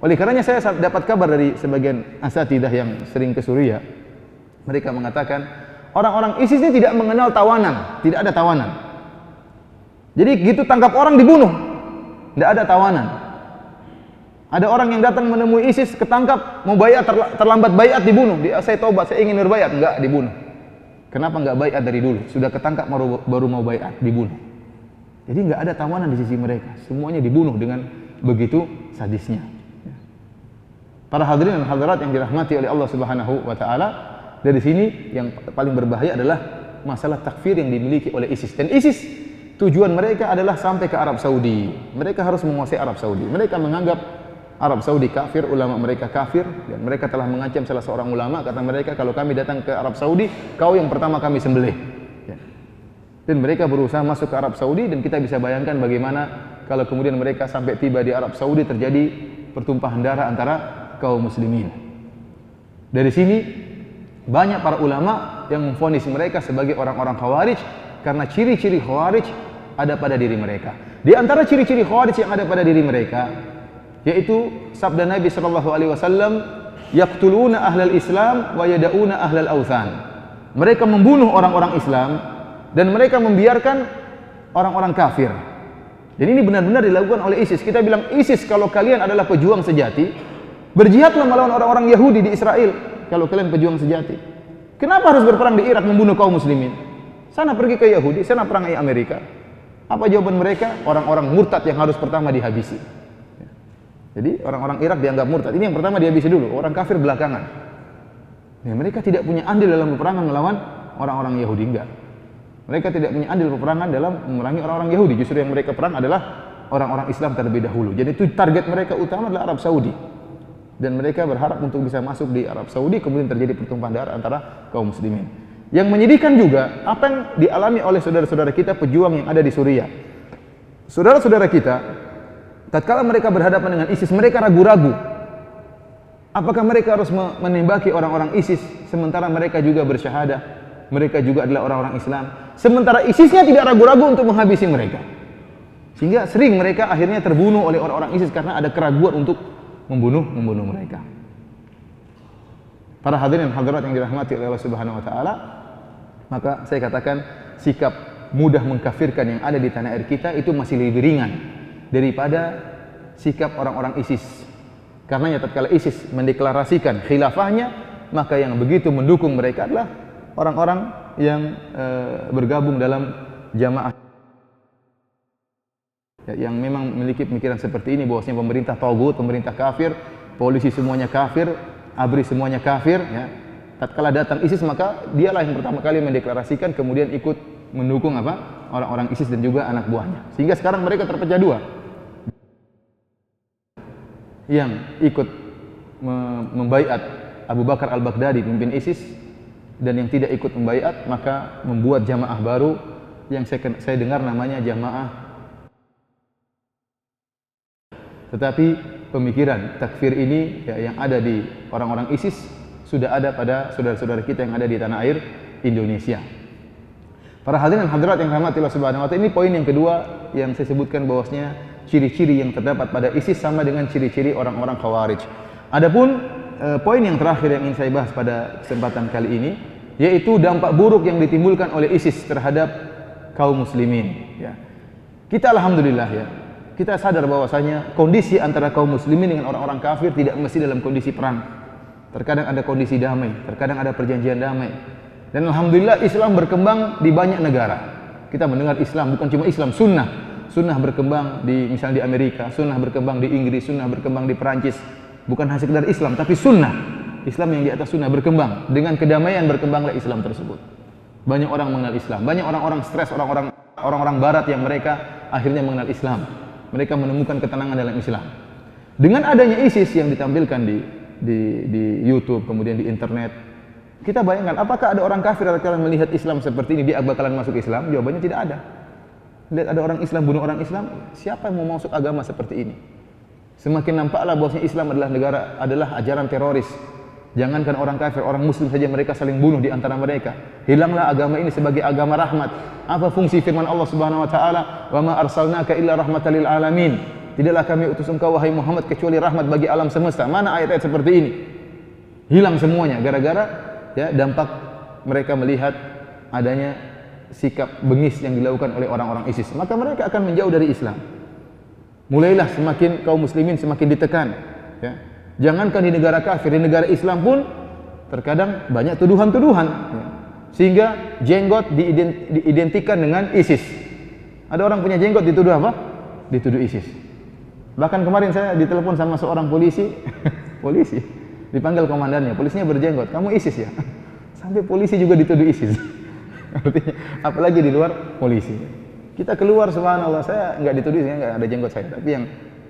Speaker 1: Oleh karenanya saya dapat kabar dari sebagian asatidah yang sering ke Suriah. Mereka mengatakan orang-orang ISIS ini tidak mengenal tawanan, tidak ada tawanan. Jadi gitu tangkap orang dibunuh, tidak ada tawanan. Ada orang yang datang menemui ISIS, ketangkap, mau bayat, terlambat bayat, dibunuh. Dia, saya tobat, saya ingin berbayat, enggak, dibunuh. Kenapa enggak bayat dari dulu? Sudah ketangkap baru mau bayat, dibunuh. Jadi enggak ada tawanan di sisi mereka. Semuanya dibunuh dengan begitu sadisnya. Para hadirin dan hadirat yang dirahmati oleh Allah Subhanahu wa taala, dari sini yang paling berbahaya adalah masalah takfir yang dimiliki oleh ISIS. Dan ISIS tujuan mereka adalah sampai ke Arab Saudi. Mereka harus menguasai Arab Saudi. Mereka menganggap Arab Saudi kafir, ulama mereka kafir, dan mereka telah mengancam salah seorang ulama, kata mereka, kalau kami datang ke Arab Saudi, kau yang pertama kami sembelih. Dan mereka berusaha masuk ke Arab Saudi, dan kita bisa bayangkan bagaimana kalau kemudian mereka sampai tiba di Arab Saudi terjadi pertumpahan darah antara kaum muslimin. Dari sini banyak para ulama yang memvonis mereka sebagai orang-orang khawarij karena ciri-ciri khawarij ada pada diri mereka. Di antara ciri-ciri khawarij yang ada pada diri mereka yaitu sabda Nabi SAW, "Yaqtuluna ahlal Islam wa yada'una ahlal authan." Mereka membunuh orang-orang Islam dan mereka membiarkan orang-orang kafir. Dan ini benar-benar dilakukan oleh ISIS. Kita bilang, ISIS, kalau kalian adalah pejuang sejati, berjihadlah melawan orang-orang Yahudi di Israel kalau kalian pejuang sejati. Kenapa harus berperang di Irak membunuh kaum muslimin? Sana pergi ke Yahudi, sana perangi Amerika. Apa jawaban mereka? Orang-orang murtad yang harus pertama dihabisi. Jadi orang-orang Irak dianggap murtad. Ini yang pertama dihabisi dulu, orang kafir belakangan. Ya, mereka tidak punya andil dalam peperangan melawan orang-orang Yahudi, enggak. Mereka tidak punya andil peperangan dalam memerangi orang-orang Yahudi. Justru yang mereka perang adalah orang-orang Islam terlebih dahulu. Jadi itu target mereka utama adalah Arab Saudi. Dan mereka berharap untuk bisa masuk di Arab Saudi, kemudian terjadi pertumpahan darah antara kaum muslimin. Yang menyedihkan juga apa yang dialami oleh saudara-saudara kita pejuang yang ada di Suriah. Saudara-saudara kita, tatkala mereka berhadapan dengan ISIS, mereka ragu-ragu. Apakah mereka harus menembaki orang-orang ISIS sementara mereka juga bersyahadah, mereka juga adalah orang-orang Islam. Sementara ISISnya tidak ragu-ragu untuk menghabisi mereka. Sehingga sering mereka akhirnya terbunuh oleh orang-orang ISIS karena ada keraguan untuk membunuh mereka. Para hadirin dan hadirat yang dirahmati oleh Allah Subhanahu wa taala, maka saya katakan sikap mudah mengkafirkan yang ada di tanah air kita itu masih lebih ringan daripada sikap orang-orang ISIS. Karena tatkala ISIS mendeklarasikan khilafahnya, maka yang begitu mendukung mereka adalah orang-orang yang bergabung dalam jamaah yang memang memiliki pemikiran seperti ini, bahwasanya pemerintah tagut, pemerintah kafir, polisi semuanya kafir, ABRI semuanya kafir, ya. Tatkala datang ISIS maka dialah yang pertama kali mendeklarasikan, kemudian ikut mendukung apa? Orang-orang ISIS dan juga anak buahnya. Sehingga sekarang mereka terpecah dua. Yang ikut membaiat Abu Bakar al-Baghdadi pemimpin ISIS, dan yang tidak ikut membaiat, maka membuat jamaah baru yang saya dengar namanya jamaah. Tetapi pemikiran takfir ini ya, yang ada di orang-orang ISIS sudah ada pada saudara-saudara kita yang ada di tanah air Indonesia. Para hadirin dan hadirat yang rahmati Allah Subhanahu wa taala, ini poin yang kedua yang saya sebutkan, bahwasanya ciri-ciri yang terdapat pada ISIS sama dengan ciri-ciri orang-orang Khawarij. Adapun poin yang terakhir yang ingin saya bahas pada kesempatan kali ini, yaitu dampak buruk yang ditimbulkan oleh ISIS terhadap kaum muslimin, ya. Kita alhamdulillah, ya, kita sadar bahwasanya kondisi antara kaum muslimin dengan orang-orang kafir tidak mesti dalam kondisi perang. Terkadang ada kondisi damai, terkadang ada perjanjian damai. Dan alhamdulillah Islam berkembang di banyak negara. Kita mendengar Islam, bukan cuma Islam, sunnah. Sunnah berkembang di misalnya di Amerika, sunnah berkembang di Inggris, sunnah berkembang di Perancis. Bukan hanya sekedar Islam, tapi sunnah. Islam yang di atas sunnah berkembang. Dengan kedamaian berkembanglah Islam tersebut. Banyak orang mengenal Islam, banyak orang-orang stres, orang-orang barat yang mereka akhirnya mengenal Islam. Mereka menemukan ketenangan dalam Islam. Dengan adanya ISIS yang ditampilkan di YouTube, kemudian di internet, kita bayangkan apakah ada orang kafir kalau melihat Islam seperti ini dia bakalan masuk Islam? Jawabannya tidak ada. Lihat ada orang Islam bunuh orang Islam, siapa yang mau masuk agama seperti ini? Semakin nampaklah bahwasanya Islam adalah ajaran teroris. Jangankan orang kafir, orang muslim saja mereka saling bunuh di antara mereka. Hilanglah agama ini sebagai agama rahmat. Apa fungsi firman Allah Subhanahu wa taala, "Wa ma arsalnaka illa rahmatan lil alamin." Tidaklah kami utus engkau wahai Muhammad kecuali rahmat bagi alam semesta. Mana ayat-ayat seperti ini? Hilang semuanya gara-gara ya dampak mereka melihat adanya sikap bengis yang dilakukan oleh orang-orang ISIS. Maka mereka akan menjauh dari Islam. Mulailah semakin kaum muslimin semakin ditekan, ya. Jangankan di negara kafir, di negara Islam pun terkadang banyak tuduhan-tuduhan, ya. Sehingga jenggot diidentikan dengan ISIS. Ada orang punya jenggot dituduh apa? Dituduh ISIS. Bahkan kemarin saya ditelepon sama seorang polisi, polisi dipanggil komandannya, polisinya berjenggot, kamu ISIS ya? Sampai polisi juga dituduh ISIS. Artinya, apalagi di luar polisi. Kita keluar, subhanallah, saya nggak dituduh, saya nggak ada jenggot saya, tapi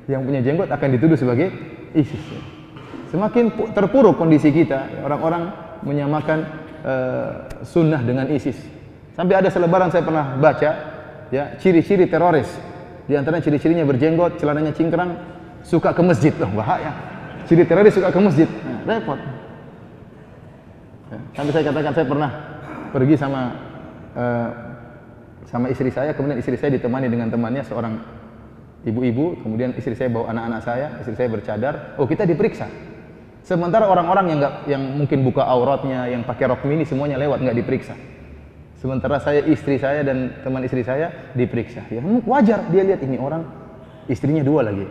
Speaker 1: yang punya jenggot akan dituduh sebagai ISIS. Ya. Semakin terpuruk kondisi kita, orang-orang menyamakan sunnah dengan ISIS. Sampai ada selebaran saya pernah baca, ya, ciri-ciri teroris. Di antara ciri-cirinya berjenggot, celananya cingkrang, suka ke masjid. Loh, bahaya. Ciri teroris suka ke masjid. Nah, repot. Ya, sampai saya katakan saya pernah pergi sama istri saya, kemudian istri saya ditemani dengan temannya seorang ibu-ibu, kemudian istri saya bawa anak-anak saya, istri saya bercadar. Oh, kita diperiksa. Sementara orang-orang yang mungkin buka auratnya, yang pakai rok mini semuanya lewat, nggak diperiksa. Sementara saya, istri saya dan teman istri saya diperiksa. Ya wajar dia lihat ini orang istrinya dua lagi.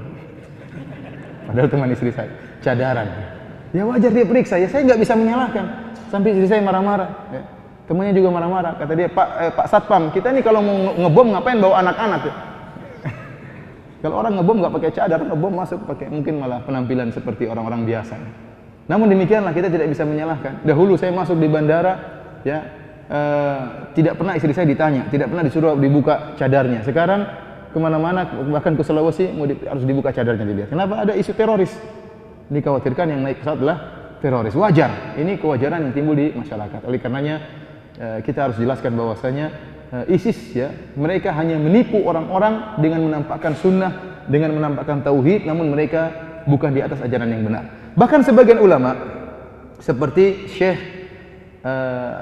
Speaker 1: Padahal teman istri saya cadaran. Ya wajar dia periksa. Ya saya nggak bisa menyalahkan. Sampai istri saya marah-marah. Ya. Temannya juga marah-marah. Kata dia, Pak Satpam, kita nih kalau mau ngebom ngapain bawa anak-anak? Ya? Kalau orang ngebom nggak pakai cadar, ngebom masuk pakai mungkin malah penampilan seperti orang-orang biasa. Namun demikianlah kita tidak bisa menyalahkan. Dahulu saya masuk di bandara, ya. Tidak pernah istri saya ditanya, tidak pernah disuruh dibuka cadarnya. Sekarang kemana-mana, bahkan ke Sulawesi harus dibuka cadarnya dilihat. Kenapa? Ada isu teroris. Dikhawatirkan yang naik pesawat adalah teroris. Wajar. Ini kewajaran yang timbul di masyarakat. Oleh karenanya kita harus jelaskan bahwasanya ISIS, ya, mereka hanya menipu orang-orang dengan menampakkan sunnah, dengan menampakkan tauhid, namun mereka bukan di atas ajaran yang benar. Bahkan sebagian ulama seperti Syekh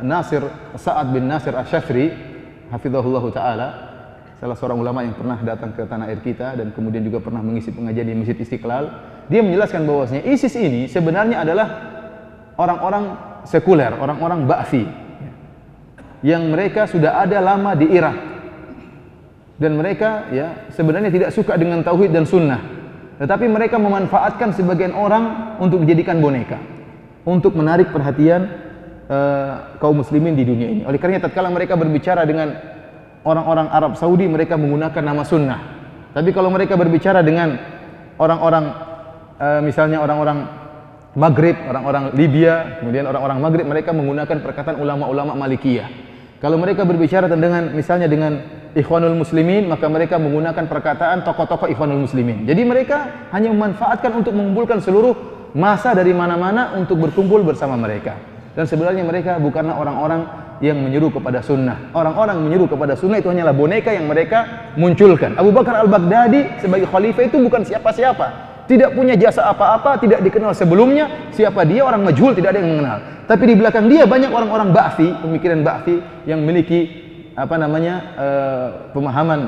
Speaker 1: Nasir Sa'ad bin Nasir Asy-Syafri hafizahullah taala, salah seorang ulama yang pernah datang ke tanah air kita dan kemudian juga pernah mengisi pengajian di Masjid Istiqlal. Dia menjelaskan bahwasanya ISIS ini sebenarnya adalah orang-orang sekuler, orang-orang Ba'thi yang mereka sudah ada lama di Irak. Dan mereka ya sebenarnya tidak suka dengan tauhid dan sunnah. Tetapi mereka memanfaatkan sebagian orang untuk dijadikan boneka, untuk menarik perhatian kaum muslimin di dunia ini. Oleh karena tatkala mereka berbicara dengan orang-orang Arab Saudi, mereka menggunakan nama sunnah. Tapi kalau mereka berbicara dengan orang-orang misalnya orang-orang Maghrib, orang-orang Libya, kemudian orang-orang Maghrib, mereka menggunakan perkataan ulama-ulama Malikiyah. Kalau mereka berbicara dengan misalnya dengan Ikhwanul Muslimin, maka mereka menggunakan perkataan tokoh-tokoh Ikhwanul Muslimin. Jadi mereka hanya memanfaatkan untuk mengumpulkan seluruh massa dari mana-mana untuk berkumpul bersama mereka. Dan sebenarnya mereka bukanlah orang-orang yang menyeru kepada sunnah. Orang-orang menyeru kepada sunnah itu hanyalah boneka yang mereka munculkan. Abu Bakar Al-Baghdadi sebagai khalifah itu bukan siapa-siapa. Tidak punya jasa apa-apa, tidak dikenal sebelumnya. Siapa dia? Orang majhul, tidak ada yang mengenal. Tapi di belakang dia banyak orang-orang ba'thi, pemikiran ba'thi yang memiliki pemahaman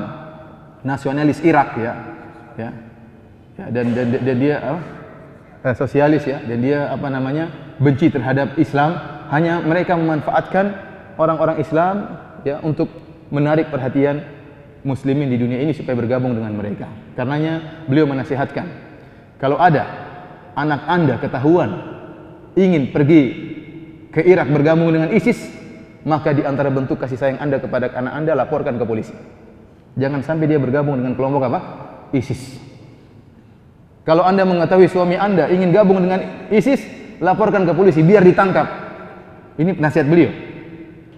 Speaker 1: nasionalis Irak dan dia sosialis dan dia benci terhadap Islam. Hanya mereka memanfaatkan orang-orang Islam untuk menarik perhatian muslimin di dunia ini supaya bergabung dengan mereka. Karenanya beliau menasihatkan, kalau ada anak Anda ketahuan ingin pergi ke Irak bergabung dengan ISIS, maka di antara bentuk kasih sayang Anda kepada anak Anda, laporkan ke polisi. Jangan sampai dia bergabung dengan kelompok ISIS. Kalau Anda mengetahui suami Anda ingin gabung dengan ISIS, laporkan ke polisi biar ditangkap. Ini nasihat beliau.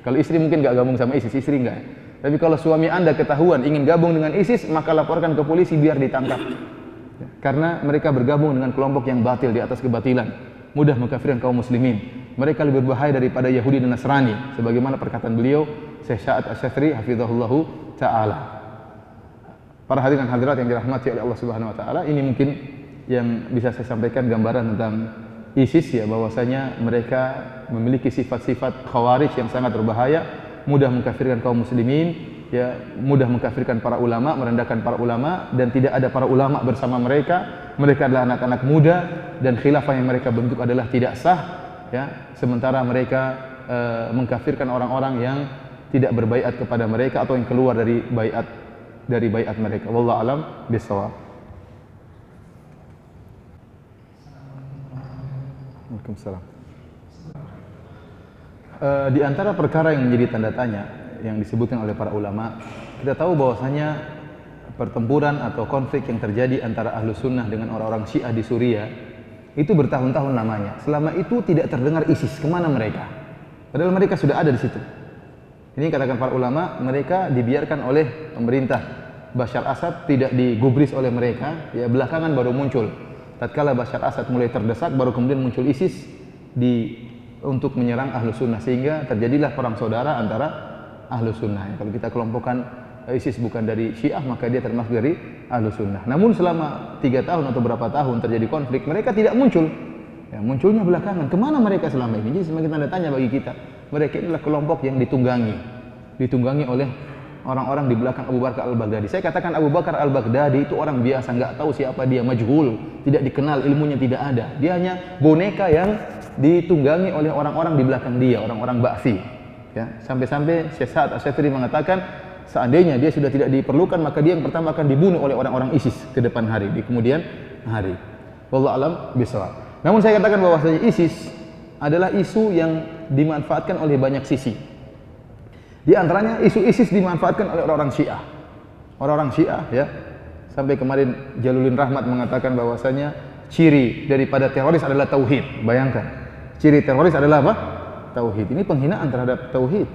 Speaker 1: Kalau istri mungkin enggak gabung sama ISIS, istri enggak. Tapi kalau suami Anda ketahuan ingin gabung dengan ISIS, maka laporkan ke polisi biar ditangkap. Karena mereka bergabung dengan kelompok yang batil di atas kebatilan, mudah mengkafirkan kaum muslimin. Mereka lebih berbahaya daripada Yahudi dan Nasrani, sebagaimana perkataan beliau Syekh Sa'ad Asy-Syafri hafizahullahu taala. Para hadirin dan hadirat yang dirahmati oleh Allah Subhanahu wa taala, ini mungkin yang bisa saya sampaikan gambaran tentang ISIS bahwasanya mereka memiliki sifat-sifat khawarij yang sangat berbahaya, mudah mengkafirkan kaum muslimin, mudah mengkafirkan para ulama, merendahkan para ulama, dan tidak ada para ulama bersama mereka. Mereka adalah anak-anak muda dan khilafah yang mereka bentuk adalah tidak sah, sementara mereka mengkafirkan orang-orang yang tidak berbaiat kepada mereka atau yang keluar dari baiat mereka. Wallahu alam bissawab. Waalaikumsalam. Di antara perkara yang menjadi tanda tanya yang disebutkan oleh para ulama, kita tahu bahwasanya pertempuran atau konflik yang terjadi antara ahlu sunnah dengan orang-orang Syiah di Suriah itu bertahun-tahun lamanya. Selama itu tidak terdengar ISIS kemana mereka, padahal mereka sudah ada di situ. Ini katakan para ulama, mereka dibiarkan oleh pemerintah Bashar Assad, tidak digubris oleh mereka. Belakangan baru muncul. Tatkala Bashar Assad mulai terdesak, baru kemudian muncul ISIS untuk menyerang ahlu sunnah, sehingga terjadilah perang saudara antara ahlu sunnah. Kalau kita kelompokkan ISIS bukan dari Syiah, maka dia termasuk dari ahlu sunnah. Namun selama 3 tahun atau berapa tahun terjadi konflik, mereka tidak muncul. Munculnya belakangan. Kemana mereka selama ini? Jadi semakin tanda tanya bagi kita. Mereka adalah kelompok yang ditunggangi oleh orang-orang di belakang Abu Bakar Al-Baghdadi. Saya katakan Abu Bakar Al-Baghdadi itu orang biasa, nggak tahu siapa dia, majhul, tidak dikenal, ilmunya tidak ada. Dia hanya boneka yang ditunggangi oleh orang-orang di belakang dia, orang-orang ba'thi. Sampai-sampai Syekh Sa'ad Asy-Syafri mengatakan, seandainya dia sudah tidak diperlukan, maka dia yang pertama akan dibunuh oleh orang-orang ISIS ke depan hari, di kemudian hari. Wallahu alam bishawab. Namun saya katakan bahwasanya ISIS adalah isu yang dimanfaatkan oleh banyak sisi. Di antaranya isu ISIS dimanfaatkan oleh orang-orang Syiah. Orang-orang Syiah sampai kemarin Jaluluddin Rahmat mengatakan bahwasanya ciri daripada teroris adalah tauhid. Bayangkan, ciri teroris adalah apa? Tauhid. Ini penghinaan terhadap tauhid.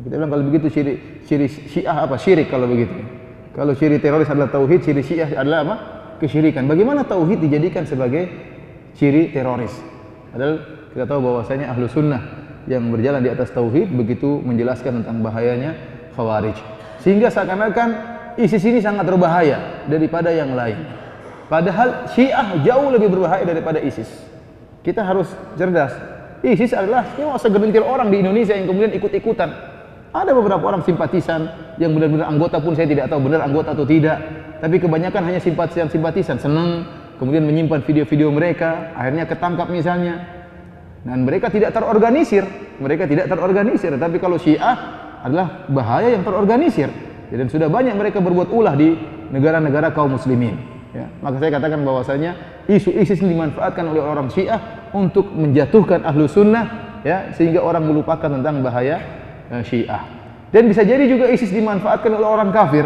Speaker 1: Kita bilang kalau begitu ciri Syiah apa? Syirik kalau begitu. Kalau ciri teroris adalah tauhid, ciri Syiah adalah apa? Kesyirikan. Bagaimana tauhid dijadikan sebagai ciri teroris? Padahal kita tahu bahwasanya ahlu sunnah yang berjalan di atas tauhid begitu menjelaskan tentang bahayanya khawarij. Sehingga seakan-akan ISIS ini sangat berbahaya daripada yang lain. Padahal Syiah jauh lebih berbahaya daripada ISIS. Kita harus cerdas. ISIS adalah cuma segelintir orang di Indonesia yang kemudian ikut-ikutan. Ada beberapa orang simpatisan yang benar-benar anggota pun saya tidak tahu benar anggota atau tidak. Tapi kebanyakan hanya simpatisan, senang, kemudian menyimpan video-video mereka, akhirnya ketangkap misalnya. Dan mereka tidak terorganisir. Tapi kalau Syiah adalah bahaya yang terorganisir. Dan sudah banyak mereka berbuat ulah di negara-negara kaum muslimin. Maka saya katakan bahwasanya isu ISIS dimanfaatkan oleh orang Syiah untuk menjatuhkan ahlu sunnah, ya, sehingga orang melupakan tentang bahaya Syiah. Dan bisa jadi juga ISIS dimanfaatkan oleh orang kafir,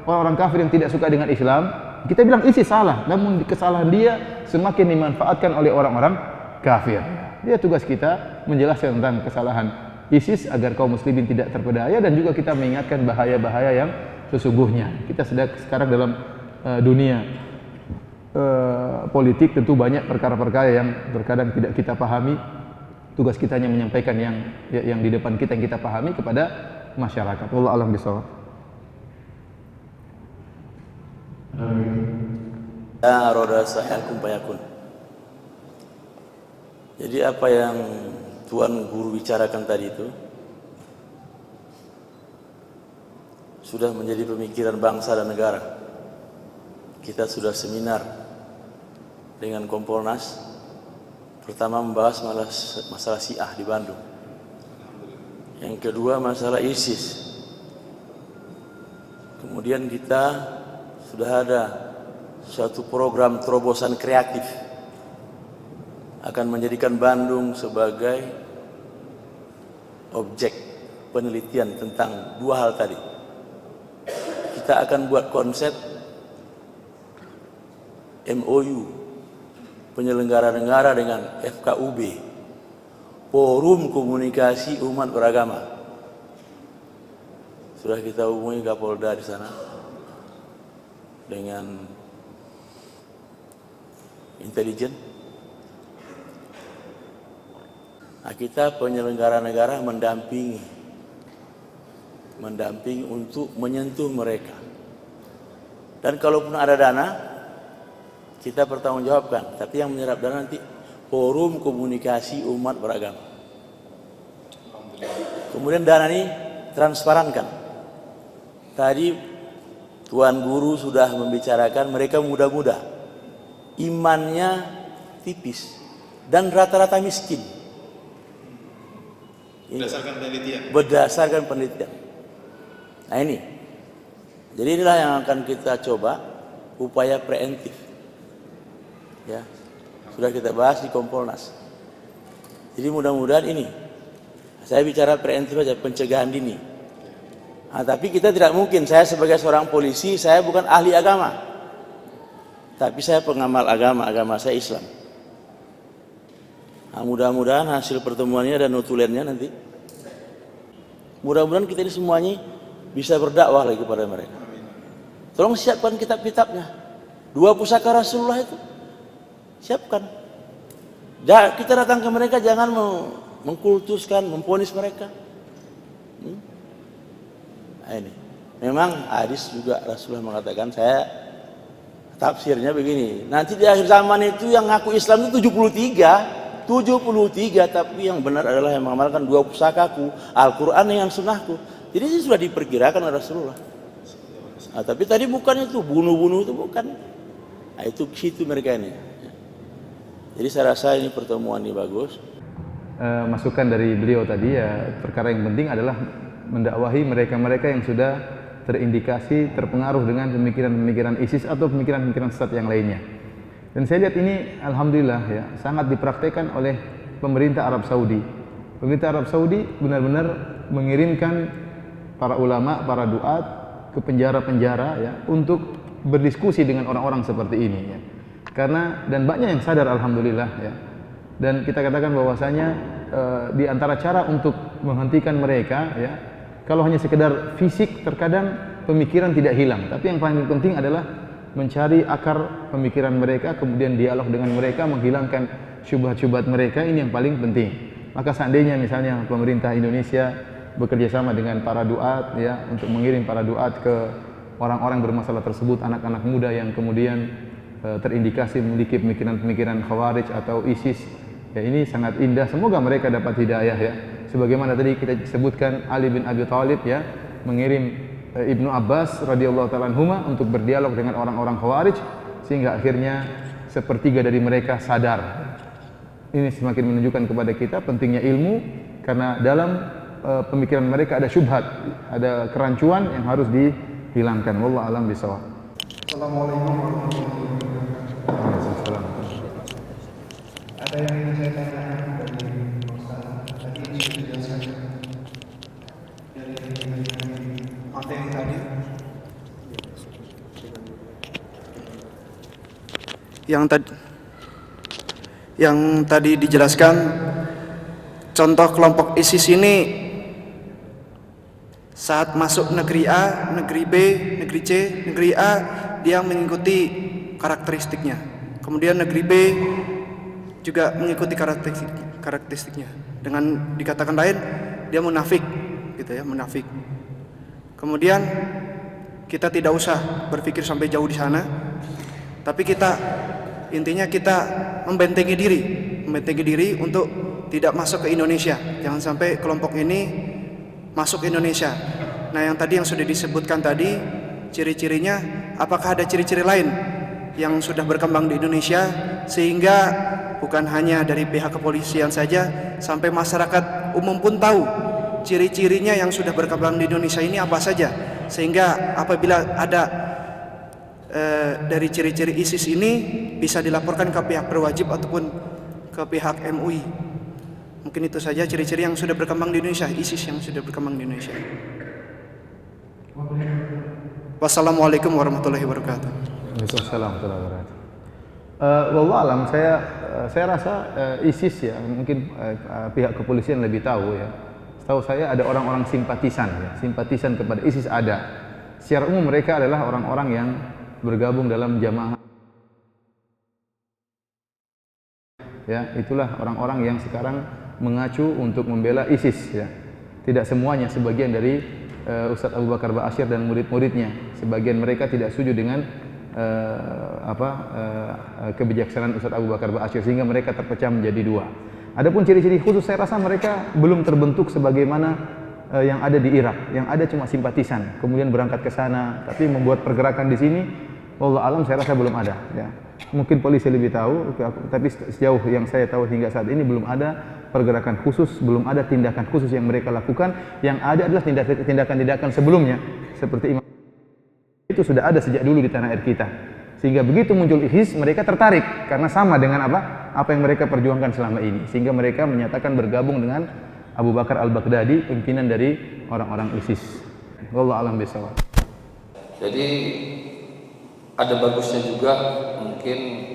Speaker 1: orang-orang kafir yang tidak suka dengan Islam. Kita bilang ISIS salah, namun kesalahan dia semakin dimanfaatkan oleh orang-orang kafir. Dia tugas kita menjelaskan tentang kesalahan ISIS agar kaum muslimin tidak terpedaya, dan juga kita mengingatkan bahaya-bahaya yang sesungguhnya. Kita sedang sekarang dalam dunia politik, tentu banyak perkara-perkara yang terkadang tidak kita pahami. Tugas kita hanya menyampaikan yang di depan kita yang kita pahami kepada masyarakat. Wallahu a'lam bishawab.
Speaker 2: Ya roda sahakum payakun. Jadi apa yang Tuan Guru bicarakan tadi itu sudah menjadi pemikiran bangsa dan negara. Kita sudah seminar dengan Kompolnas. Pertama membahas masalah Syiah di Bandung. Yang kedua masalah ISIS. Kemudian kita sudah ada suatu program terobosan kreatif akan menjadikan Bandung sebagai objek penelitian tentang dua hal tadi. Kita akan buat konsep MOU penyelenggara negara dengan FKUB, Forum Komunikasi Umat Beragama. Sudah kita hubungi Kapolda di sana dengan intelijen. Nah, kita penyelenggara negara mendampingi untuk menyentuh mereka. Dan kalaupun ada dana, kita pertanggungjawabkan. Tapi yang menyerap dana nanti Forum Komunikasi Umat Beragama. Kemudian dana ini transparankan. Tadi Tuan Guru sudah membicarakan mereka muda-muda, imannya tipis dan rata-rata miskin.
Speaker 3: Berdasarkan penelitian.
Speaker 2: Berdasarkan penelitian. Nah ini. Jadi inilah yang akan kita coba upaya preventif. Ya. Sudah kita bahas di Kompolnas. Jadi mudah-mudahan ini. Saya bicara preventif saja, pencegahan dini. Nah, tapi kita tidak mungkin, saya sebagai seorang polisi, saya bukan ahli agama. Tapi saya pengamal agama saya Islam. Nah, mudah-mudahan hasil pertemuannya dan notulennya nanti. Mudah-mudahan kita ini semuanya bisa berdakwah lagi kepada mereka. Tolong siapkan kitab-kitabnya. 2 pusaka Rasulullah itu. Siapkan. Kita datang ke mereka, jangan mengkultuskan, memponis mereka. Nah, ini. Memang hadis juga Rasulullah mengatakan, saya tafsirnya begini. Nanti di akhir zaman itu yang ngaku Islam itu 73, tapi yang benar adalah yang mengamalkan 2 pusakaku, Al-Quran dengan sunnahku. Jadi ini sudah diperkirakan oleh Rasulullah. Nah, tapi tadi bukan itu, bunuh-bunuh itu bukan. Nah, itu situ mereka ini. Jadi saya rasa ini pertemuan ini bagus.
Speaker 1: Masukan dari beliau tadi, ya perkara yang penting adalah mendakwahi mereka-mereka yang sudah terindikasi terpengaruh dengan pemikiran-pemikiran ISIS atau pemikiran-pemikiran sesat yang lainnya. Dan saya lihat ini alhamdulillah ya sangat dipraktekkan oleh pemerintah Arab Saudi. Pemerintah Arab Saudi benar-benar mengirimkan para ulama, para duat ke penjara-penjara ya untuk berdiskusi dengan orang-orang seperti ini ya. Karena dan banyak yang sadar alhamdulillah ya. Dan kita katakan bahwasanya di antara cara untuk menghentikan mereka ya, kalau hanya sekedar fisik terkadang pemikiran tidak hilang, tapi yang paling penting adalah mencari akar pemikiran mereka, kemudian dialog dengan mereka, menghilangkan syubhat-syubhat mereka, ini yang paling penting. Maka seandainya misalnya pemerintah Indonesia bekerja sama dengan para duat ya untuk mengirim para duat ke orang-orang bermasalah tersebut, anak-anak muda yang kemudian terindikasi memiliki pemikiran-pemikiran Khawarij atau ISIS. Ya, ini sangat indah. Semoga mereka dapat hidayah ya. Sebagaimana tadi kita sebutkan Ali bin Abi Thalib ya mengirim Ibnu Abbas radhiyallahu taala anhuma untuk berdialog dengan orang-orang Khawarij sehingga akhirnya sepertiga dari mereka sadar. Ini semakin menunjukkan kepada kita pentingnya ilmu karena dalam pemikiran mereka ada syubhat, ada kerancuan yang harus dihilangkan. Wallahu a'lam bishawab.
Speaker 4: Assalamualaikum warahmatullahi wabarakatuh.
Speaker 1: Waalaikumsalam.
Speaker 4: Ada yang ingin saya tanyakan dari Ustaz. materi tadi. Yang tadi dijelaskan, contoh kelompok ISIS ini saat masuk negeri A, negeri B, negeri C, negeri A, dia mengikuti karakteristiknya. Kemudian negeri B juga mengikuti karakteristiknya. Dengan dikatakan lain, dia munafik, gitu ya, munafik. Kemudian kita tidak usah berpikir sampai jauh di sana, tapi intinya kita membentengi diri untuk tidak masuk ke Indonesia. Jangan sampai kelompok ini masuk ke Indonesia. Nah, yang sudah disebutkan tadi, ciri-cirinya, apakah ada ciri-ciri lain yang sudah berkembang di Indonesia sehingga bukan hanya dari pihak kepolisian saja, sampai masyarakat umum pun tahu ciri-cirinya yang sudah berkembang di Indonesia ini apa saja, sehingga apabila ada dari ciri-ciri ISIS ini bisa dilaporkan ke pihak berwajib ataupun ke pihak MUI. Mungkin itu saja ciri-ciri yang sudah berkembang di Indonesia, ISIS yang sudah berkembang di Indonesia. Wassalamualaikum warahmatullahi wabarakatuh.
Speaker 1: Waalaikumsalam warahmatullahi wabarakatuh. Wallahu alam, saya rasa ISIS ya, mungkin pihak kepolisian lebih tahu ya. Setahu saya ada orang-orang simpatisan kepada ISIS ada. Secara umum mereka adalah orang-orang yang bergabung dalam jamaah. Ya, itulah orang-orang yang sekarang mengacu untuk membela ISIS ya. Tidak semuanya, sebagian dari Ustadz Abu Bakar Ba'asyir dan murid-muridnya. Sebagian mereka tidak setuju dengan kebijaksanaan Ustadz Abu Bakar Ba'asyir, sehingga mereka terpecah menjadi dua. Adapun ciri-ciri khusus, saya rasa mereka belum terbentuk sebagaimana yang ada di Irak. Yang ada cuma simpatisan, kemudian berangkat ke sana, tapi membuat pergerakan di sini, wallahu alam, saya rasa belum ada ya. Mungkin polisi lebih tahu, tapi sejauh yang saya tahu hingga saat ini belum ada pergerakan khusus, belum ada tindakan khusus yang mereka lakukan. Yang ada adalah tindakan-tindakan sebelumnya, seperti imam itu sudah ada sejak dulu di tanah air kita, sehingga begitu muncul ISIS mereka tertarik karena sama dengan apa yang mereka perjuangkan selama ini, sehingga mereka menyatakan bergabung dengan Abu Bakar al-Baghdadi, pimpinan dari orang-orang ISIS. Wallahu a'lam bishawab.
Speaker 3: Jadi ada bagusnya juga mungkin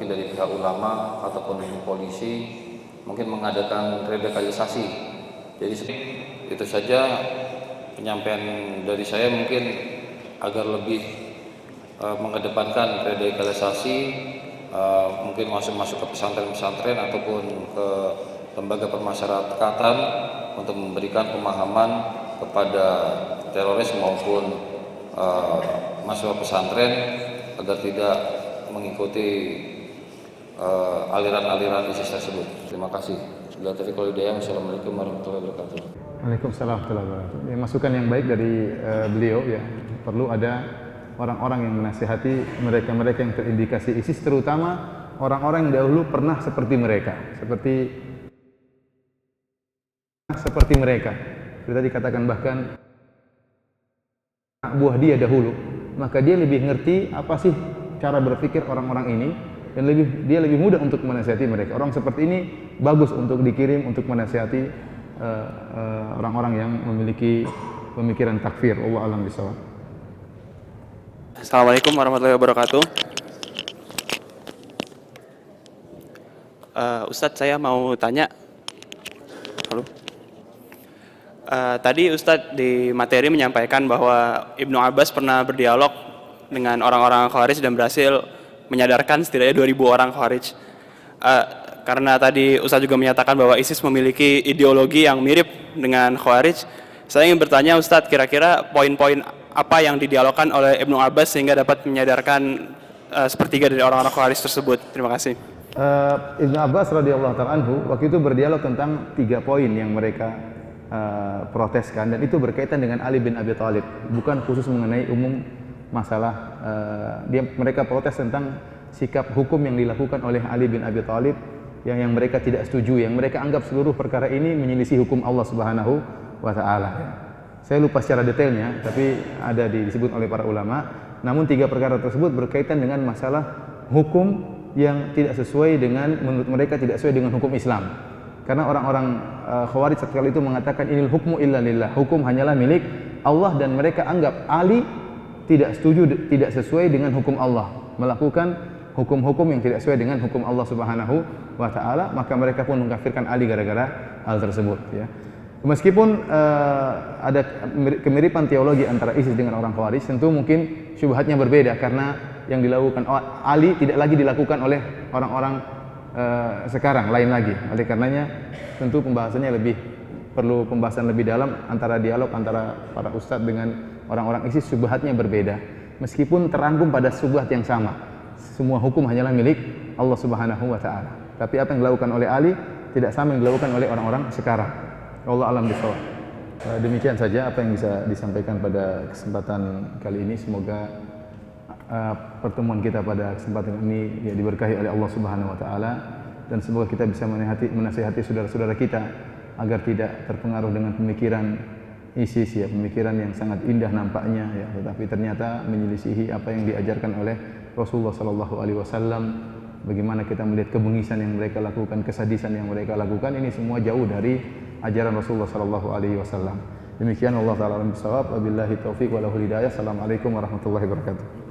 Speaker 3: dari pihak ulama ataupun polisi mungkin mengadakan radikalisasi. Jadi itu saja penyampaian dari saya, mungkin agar lebih mengedepankan radikalisasi, mungkin masuk ke pesantren-pesantren ataupun ke lembaga permasyarakatan untuk memberikan pemahaman kepada teroris maupun mahasiswa pesantren agar tidak mengikuti aliran-aliran ISIS tersebut. Terima kasih. Assalamualaikum warahmatullahi wabarakatuh.
Speaker 1: Waalaikumsalam warahmatullahi wabarakatuh. Ya, masukan yang baik dari beliau ya. Perlu ada orang-orang yang menasihati mereka-mereka yang terindikasi ISIS, terutama orang-orang yang dahulu pernah seperti mereka, seperti mereka. Kita dikatakan bahkan buah dia dahulu, maka dia lebih ngerti apa sih cara berpikir orang-orang ini, dan dia lebih mudah untuk menasihati mereka. Orang seperti ini bagus untuk dikirim untuk menasihati orang-orang yang memiliki pemikiran takfir. Wallahu a'lam bishawab.
Speaker 5: Assalamualaikum warahmatullahi wabarakatuh. Ustadz, saya mau tanya. Halo. Tadi Ustadz di materi menyampaikan bahwa Ibnu Abbas pernah berdialog dengan orang-orang Khawarij dan berhasil menyadarkan setidaknya 2.000 orang Khawarij. Karena tadi Ustadz juga menyatakan bahwa ISIS memiliki ideologi yang mirip dengan Khawarij, saya ingin bertanya Ustadz, kira-kira poin-poin apa yang didialogkan oleh Ibnu Abbas sehingga dapat menyadarkan sepertiga dari orang-orang Khawarij tersebut? Terima kasih.
Speaker 1: Ibnu Abbas radhiyallahu ta'ala anhu waktu itu berdialog tentang 3 poin yang mereka proteskan, dan itu berkaitan dengan Ali bin Abi Thalib, bukan khusus mengenai umum masalah. Mereka protes tentang sikap hukum yang dilakukan oleh Ali bin Abi Thalib yang mereka tidak setuju, yang mereka anggap seluruh perkara ini menyelisih hukum Allah Subhanahu wa taala. Saya lupa secara detailnya, tapi ada disebut oleh para ulama. Namun 3 perkara tersebut berkaitan dengan masalah hukum yang tidak sesuai dengan, menurut mereka tidak sesuai dengan hukum Islam. Karena orang-orang Khawarij setelah itu mengatakan inil hukmu illa lillah, hukum hanyalah milik Allah, dan mereka anggap Ali tidak setuju, tidak sesuai dengan hukum Allah, melakukan hukum-hukum yang tidak sesuai dengan hukum Allah Subhanahu wa taala, maka mereka pun mengkafirkan Ali gara-gara hal tersebut ya. Meskipun ada kemiripan teologi antara ISIS dengan orang Khawarij, tentu mungkin syubhatnya berbeda karena yang dilakukan Ali tidak lagi dilakukan oleh orang-orang sekarang, lain lagi. Oleh karenanya tentu pembahasannya perlu pembahasan lebih dalam antara dialog antara para ustadz dengan orang-orang ISIS. Syubhatnya berbeda meskipun terangkum pada syubhat yang sama. Semua hukum hanyalah milik Allah Subhanahu wa taala. Tapi apa yang dilakukan oleh Ali tidak sama yang dilakukan oleh orang-orang sekarang. Allah alam bishawab. Demikian saja apa yang bisa disampaikan pada kesempatan kali ini. Semoga pertemuan kita pada kesempatan ini ya diberkahi oleh Allah Subhanahu wa taala, dan semoga kita bisa menasihati saudara-saudara kita agar tidak terpengaruh dengan pemikiran ISIS ya, pemikiran yang sangat indah nampaknya ya, tetapi ternyata menyelisihi apa yang diajarkan oleh Rasulullah sallallahu alaihi wasallam. Bagaimana kita melihat kebengisan yang mereka lakukan, kesadisan yang mereka lakukan, ini semua jauh dari ajaran Rasulullah sallallahu alaihi wasallam. Demikian Allah taala alam bisawab, wabillahi taufik wal hidayah. Assalamualaikum warahmatullahi wabarakatuh.